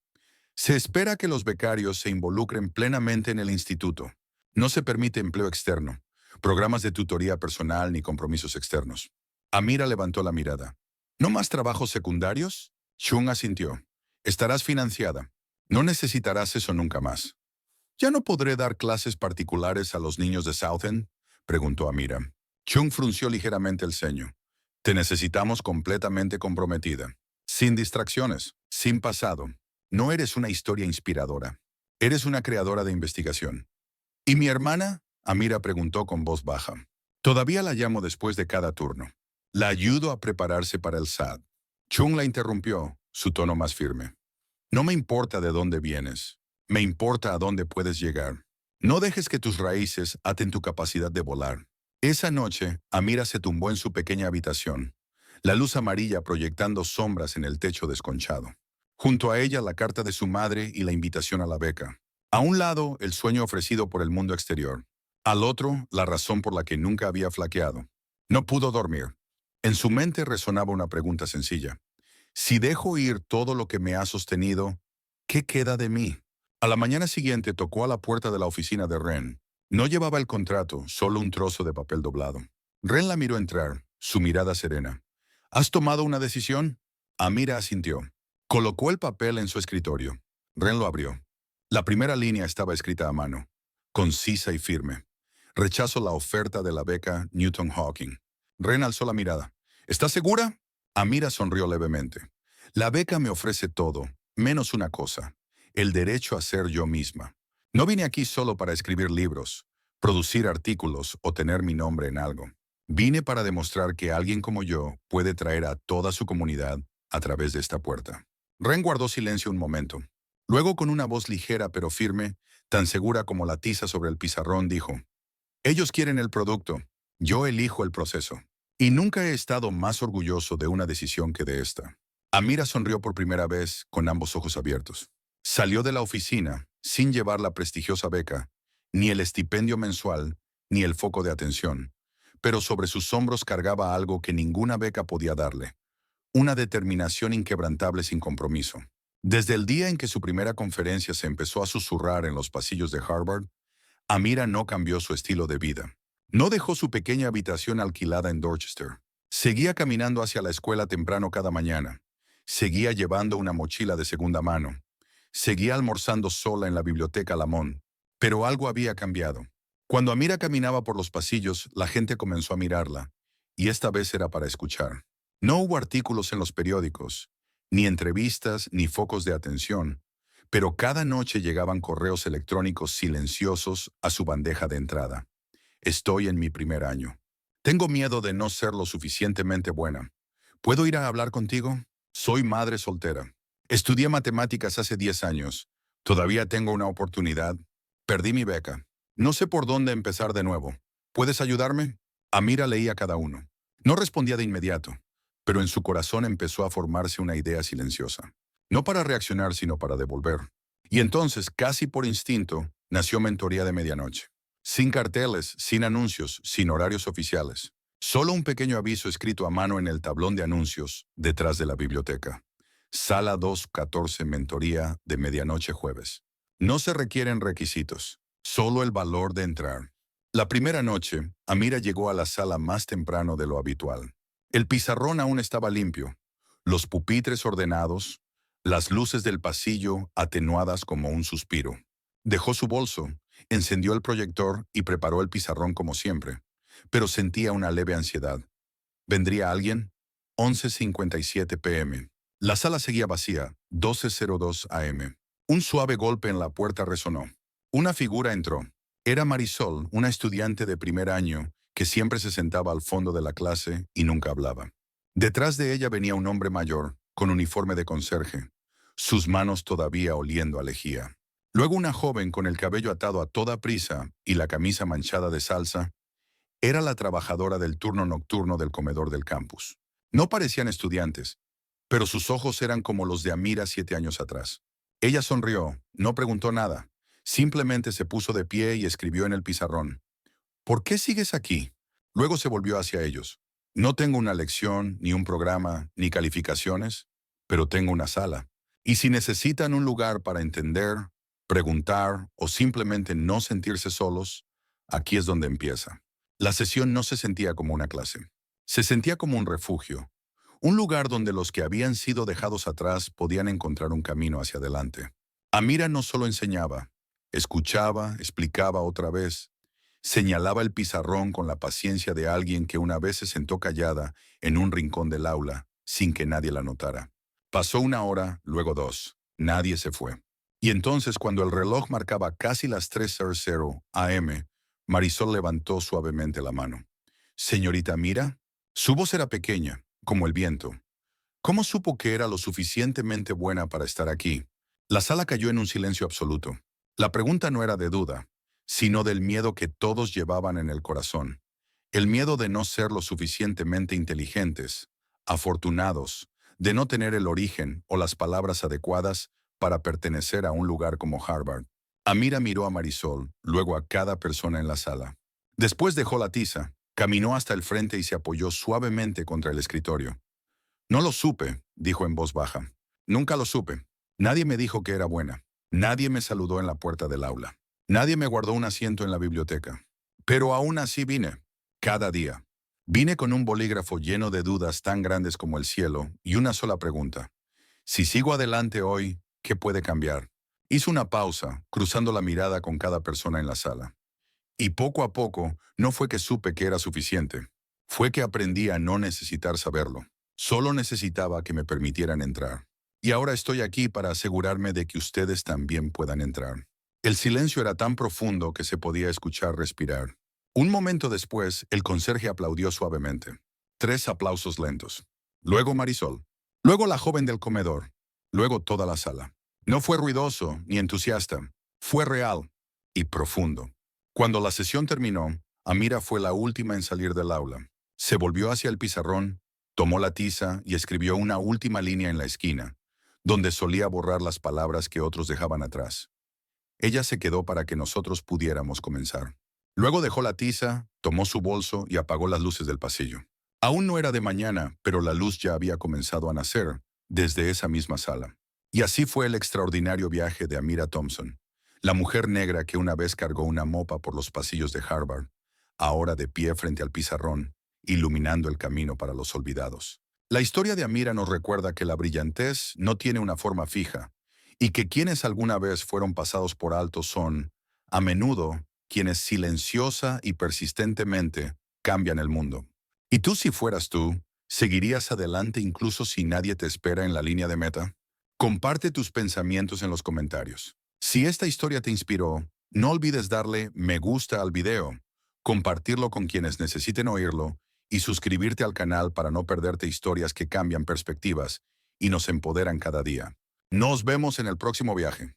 Se espera que los becarios se involucren plenamente en el instituto. No se permite empleo externo, programas de tutoría personal ni compromisos externos. Amira levantó la mirada. ¿No más trabajos secundarios? Chung asintió. Estarás financiada. No necesitarás eso nunca más. ¿Ya no podré dar clases particulares a los niños de Southend?, preguntó Amira. Chung frunció ligeramente el ceño. Te necesitamos completamente comprometida. Sin distracciones, sin pasado. No eres una historia inspiradora. Eres una creadora de investigación. ¿Y mi hermana? Amira preguntó con voz baja. Todavía la llamo después de cada turno. La ayudo a prepararse para el SAT. Chung la interrumpió, su tono más firme. No me importa de dónde vienes. Me importa a dónde puedes llegar. No dejes que tus raíces aten tu capacidad de volar. Esa noche, Amira se tumbó en su pequeña habitación, la luz amarilla proyectando sombras en el techo desconchado. Junto a ella, la carta de su madre y la invitación a la beca. A un lado, el sueño ofrecido por el mundo exterior. Al otro, la razón por la que nunca había flaqueado. No pudo dormir. En su mente resonaba una pregunta sencilla. Si dejo ir todo lo que me ha sostenido, ¿qué queda de mí? A la mañana siguiente tocó a la puerta de la oficina de Ren. No llevaba el contrato, solo un trozo de papel doblado. Ren la miró entrar, su mirada serena. ¿Has tomado una decisión? Amira asintió. Colocó el papel en su escritorio. Ren lo abrió. La primera línea estaba escrita a mano, concisa y firme. Rechazo la oferta de la beca Newton Hawking. Ren alzó la mirada. ¿Estás segura? Amira sonrió levemente. La beca me ofrece todo, menos una cosa, el derecho a ser yo misma. No vine aquí solo para escribir libros, producir artículos o tener mi nombre en algo. Vine para demostrar que alguien como yo puede traer a toda su comunidad a través de esta puerta. Ren guardó silencio un momento. Luego, con una voz ligera pero firme, tan segura como la tiza sobre el pizarrón, dijo: ellos quieren el producto, yo elijo el proceso. Y nunca he estado más orgulloso de una decisión que de esta. Amira sonrió por primera vez con ambos ojos abiertos. Salió de la oficina sin llevar la prestigiosa beca, ni el estipendio mensual, ni el foco de atención, pero sobre sus hombros cargaba algo que ninguna beca podía darle: una determinación inquebrantable sin compromiso. Desde el día en que su primera conferencia se empezó a susurrar en los pasillos de Harvard, Amira no cambió su estilo de vida. No dejó su pequeña habitación alquilada en Dorchester. Seguía caminando hacia la escuela temprano cada mañana. Seguía llevando una mochila de segunda mano. Seguía almorzando sola en la biblioteca Lamont. Pero algo había cambiado. Cuando Amira caminaba por los pasillos, la gente comenzó a mirarla, y esta vez era para escuchar. No hubo artículos en los periódicos, ni entrevistas, ni focos de atención, pero cada noche llegaban correos electrónicos silenciosos a su bandeja de entrada. Estoy en mi primer año. Tengo miedo de no ser lo suficientemente buena. ¿Puedo ir a hablar contigo? Soy madre soltera. Estudié matemáticas hace 10 años. Todavía tengo una oportunidad. Perdí mi beca. No sé por dónde empezar de nuevo. ¿Puedes ayudarme? Amira leía cada uno. No respondía de inmediato, pero en su corazón empezó a formarse una idea silenciosa. No para reaccionar, sino para devolver. Y entonces, casi por instinto, nació Mentoría de Medianoche. Sin carteles, sin anuncios, sin horarios oficiales. Solo un pequeño aviso escrito a mano en el tablón de anuncios detrás de la biblioteca. Sala 214, Mentoría de Medianoche jueves. No se requieren requisitos, solo el valor de entrar. La primera noche, Amira llegó a la sala más temprano de lo habitual. El pizarrón aún estaba limpio, los pupitres ordenados, las luces del pasillo atenuadas como un suspiro. Dejó su bolso, encendió el proyector y preparó el pizarrón como siempre, pero sentía una leve ansiedad. ¿Vendría alguien? 11:57 p.m. La sala seguía vacía, 12:02 a.m. Un suave golpe en la puerta resonó. Una figura entró. Era Marisol, una estudiante de primer año que siempre se sentaba al fondo de la clase y nunca hablaba. Detrás de ella venía un hombre mayor, con uniforme de conserje, sus manos todavía oliendo a lejía. Luego una joven con el cabello atado a toda prisa y la camisa manchada de salsa. Era la trabajadora del turno nocturno del comedor del campus. No parecían estudiantes, pero sus ojos eran como los de Amira 7 años atrás. Ella sonrió, no preguntó nada, simplemente se puso de pie y escribió en el pizarrón: ¿por qué sigues aquí? Luego se volvió hacia ellos. No tengo una lección, ni un programa, ni calificaciones, pero tengo una sala. Y si necesitan un lugar para entender, preguntar o simplemente no sentirse solos, aquí es donde empieza. La sesión no se sentía como una clase. Se sentía como un refugio, un lugar donde los que habían sido dejados atrás podían encontrar un camino hacia adelante. Amira no solo enseñaba, escuchaba, explicaba otra vez. Señalaba el pizarrón con la paciencia de alguien que una vez se sentó callada en un rincón del aula, sin que nadie la notara. Pasó una hora, luego dos. Nadie se fue. Y entonces, cuando el reloj marcaba casi las 3:00 AM, Marisol levantó suavemente la mano. «Señorita Mira». Su voz era pequeña, como el viento. ¿Cómo supo que era lo suficientemente buena para estar aquí? La sala cayó en un silencio absoluto. La pregunta no era de duda, sino del miedo que todos llevaban en el corazón. El miedo de no ser lo suficientemente inteligentes, afortunados, de no tener el origen o las palabras adecuadas para pertenecer a un lugar como Harvard. Amira miró a Marisol, luego a cada persona en la sala. Después dejó la tiza, caminó hasta el frente y se apoyó suavemente contra el escritorio. «No lo supe», dijo en voz baja. «Nunca lo supe. Nadie me dijo que era buena. Nadie me saludó en la puerta del aula. Nadie me guardó un asiento en la biblioteca. Pero aún así vine. Cada día. Vine con un bolígrafo lleno de dudas tan grandes como el cielo y una sola pregunta. Si sigo adelante hoy, ¿qué puede cambiar?» Hizo una pausa, cruzando la mirada con cada persona en la sala. Y poco a poco, no fue que supe que era suficiente. Fue que aprendí a no necesitar saberlo. Solo necesitaba que me permitieran entrar. Y ahora estoy aquí para asegurarme de que ustedes también puedan entrar. El silencio era tan profundo que se podía escuchar respirar. Un momento después, el conserje aplaudió suavemente. 3 aplausos lentos. Luego Marisol. Luego la joven del comedor. Luego toda la sala. No fue ruidoso ni entusiasta. Fue real y profundo. Cuando la sesión terminó, Amira fue la última en salir del aula. Se volvió hacia el pizarrón, tomó la tiza y escribió una última línea en la esquina, donde solía borrar las palabras que otros dejaban atrás. Ella se quedó para que nosotros pudiéramos comenzar. Luego dejó la tiza, tomó su bolso y apagó las luces del pasillo. Aún no era de mañana, pero la luz ya había comenzado a nacer desde esa misma sala. Y así fue el extraordinario viaje de Amira Thompson, la mujer negra que una vez cargó una mopa por los pasillos de Harvard, ahora de pie frente al pizarrón, iluminando el camino para los olvidados. La historia de Amira nos recuerda que la brillantez no tiene una forma fija, y que quienes alguna vez fueron pasados por alto son, a menudo, quienes silenciosa y persistentemente cambian el mundo. ¿Y tú, si fueras tú, seguirías adelante incluso si nadie te espera en la línea de meta? Comparte tus pensamientos en los comentarios. Si esta historia te inspiró, no olvides darle me gusta al video, compartirlo con quienes necesiten oírlo y suscribirte al canal para no perderte historias que cambian perspectivas y nos empoderan cada día. Nos vemos en el próximo viaje.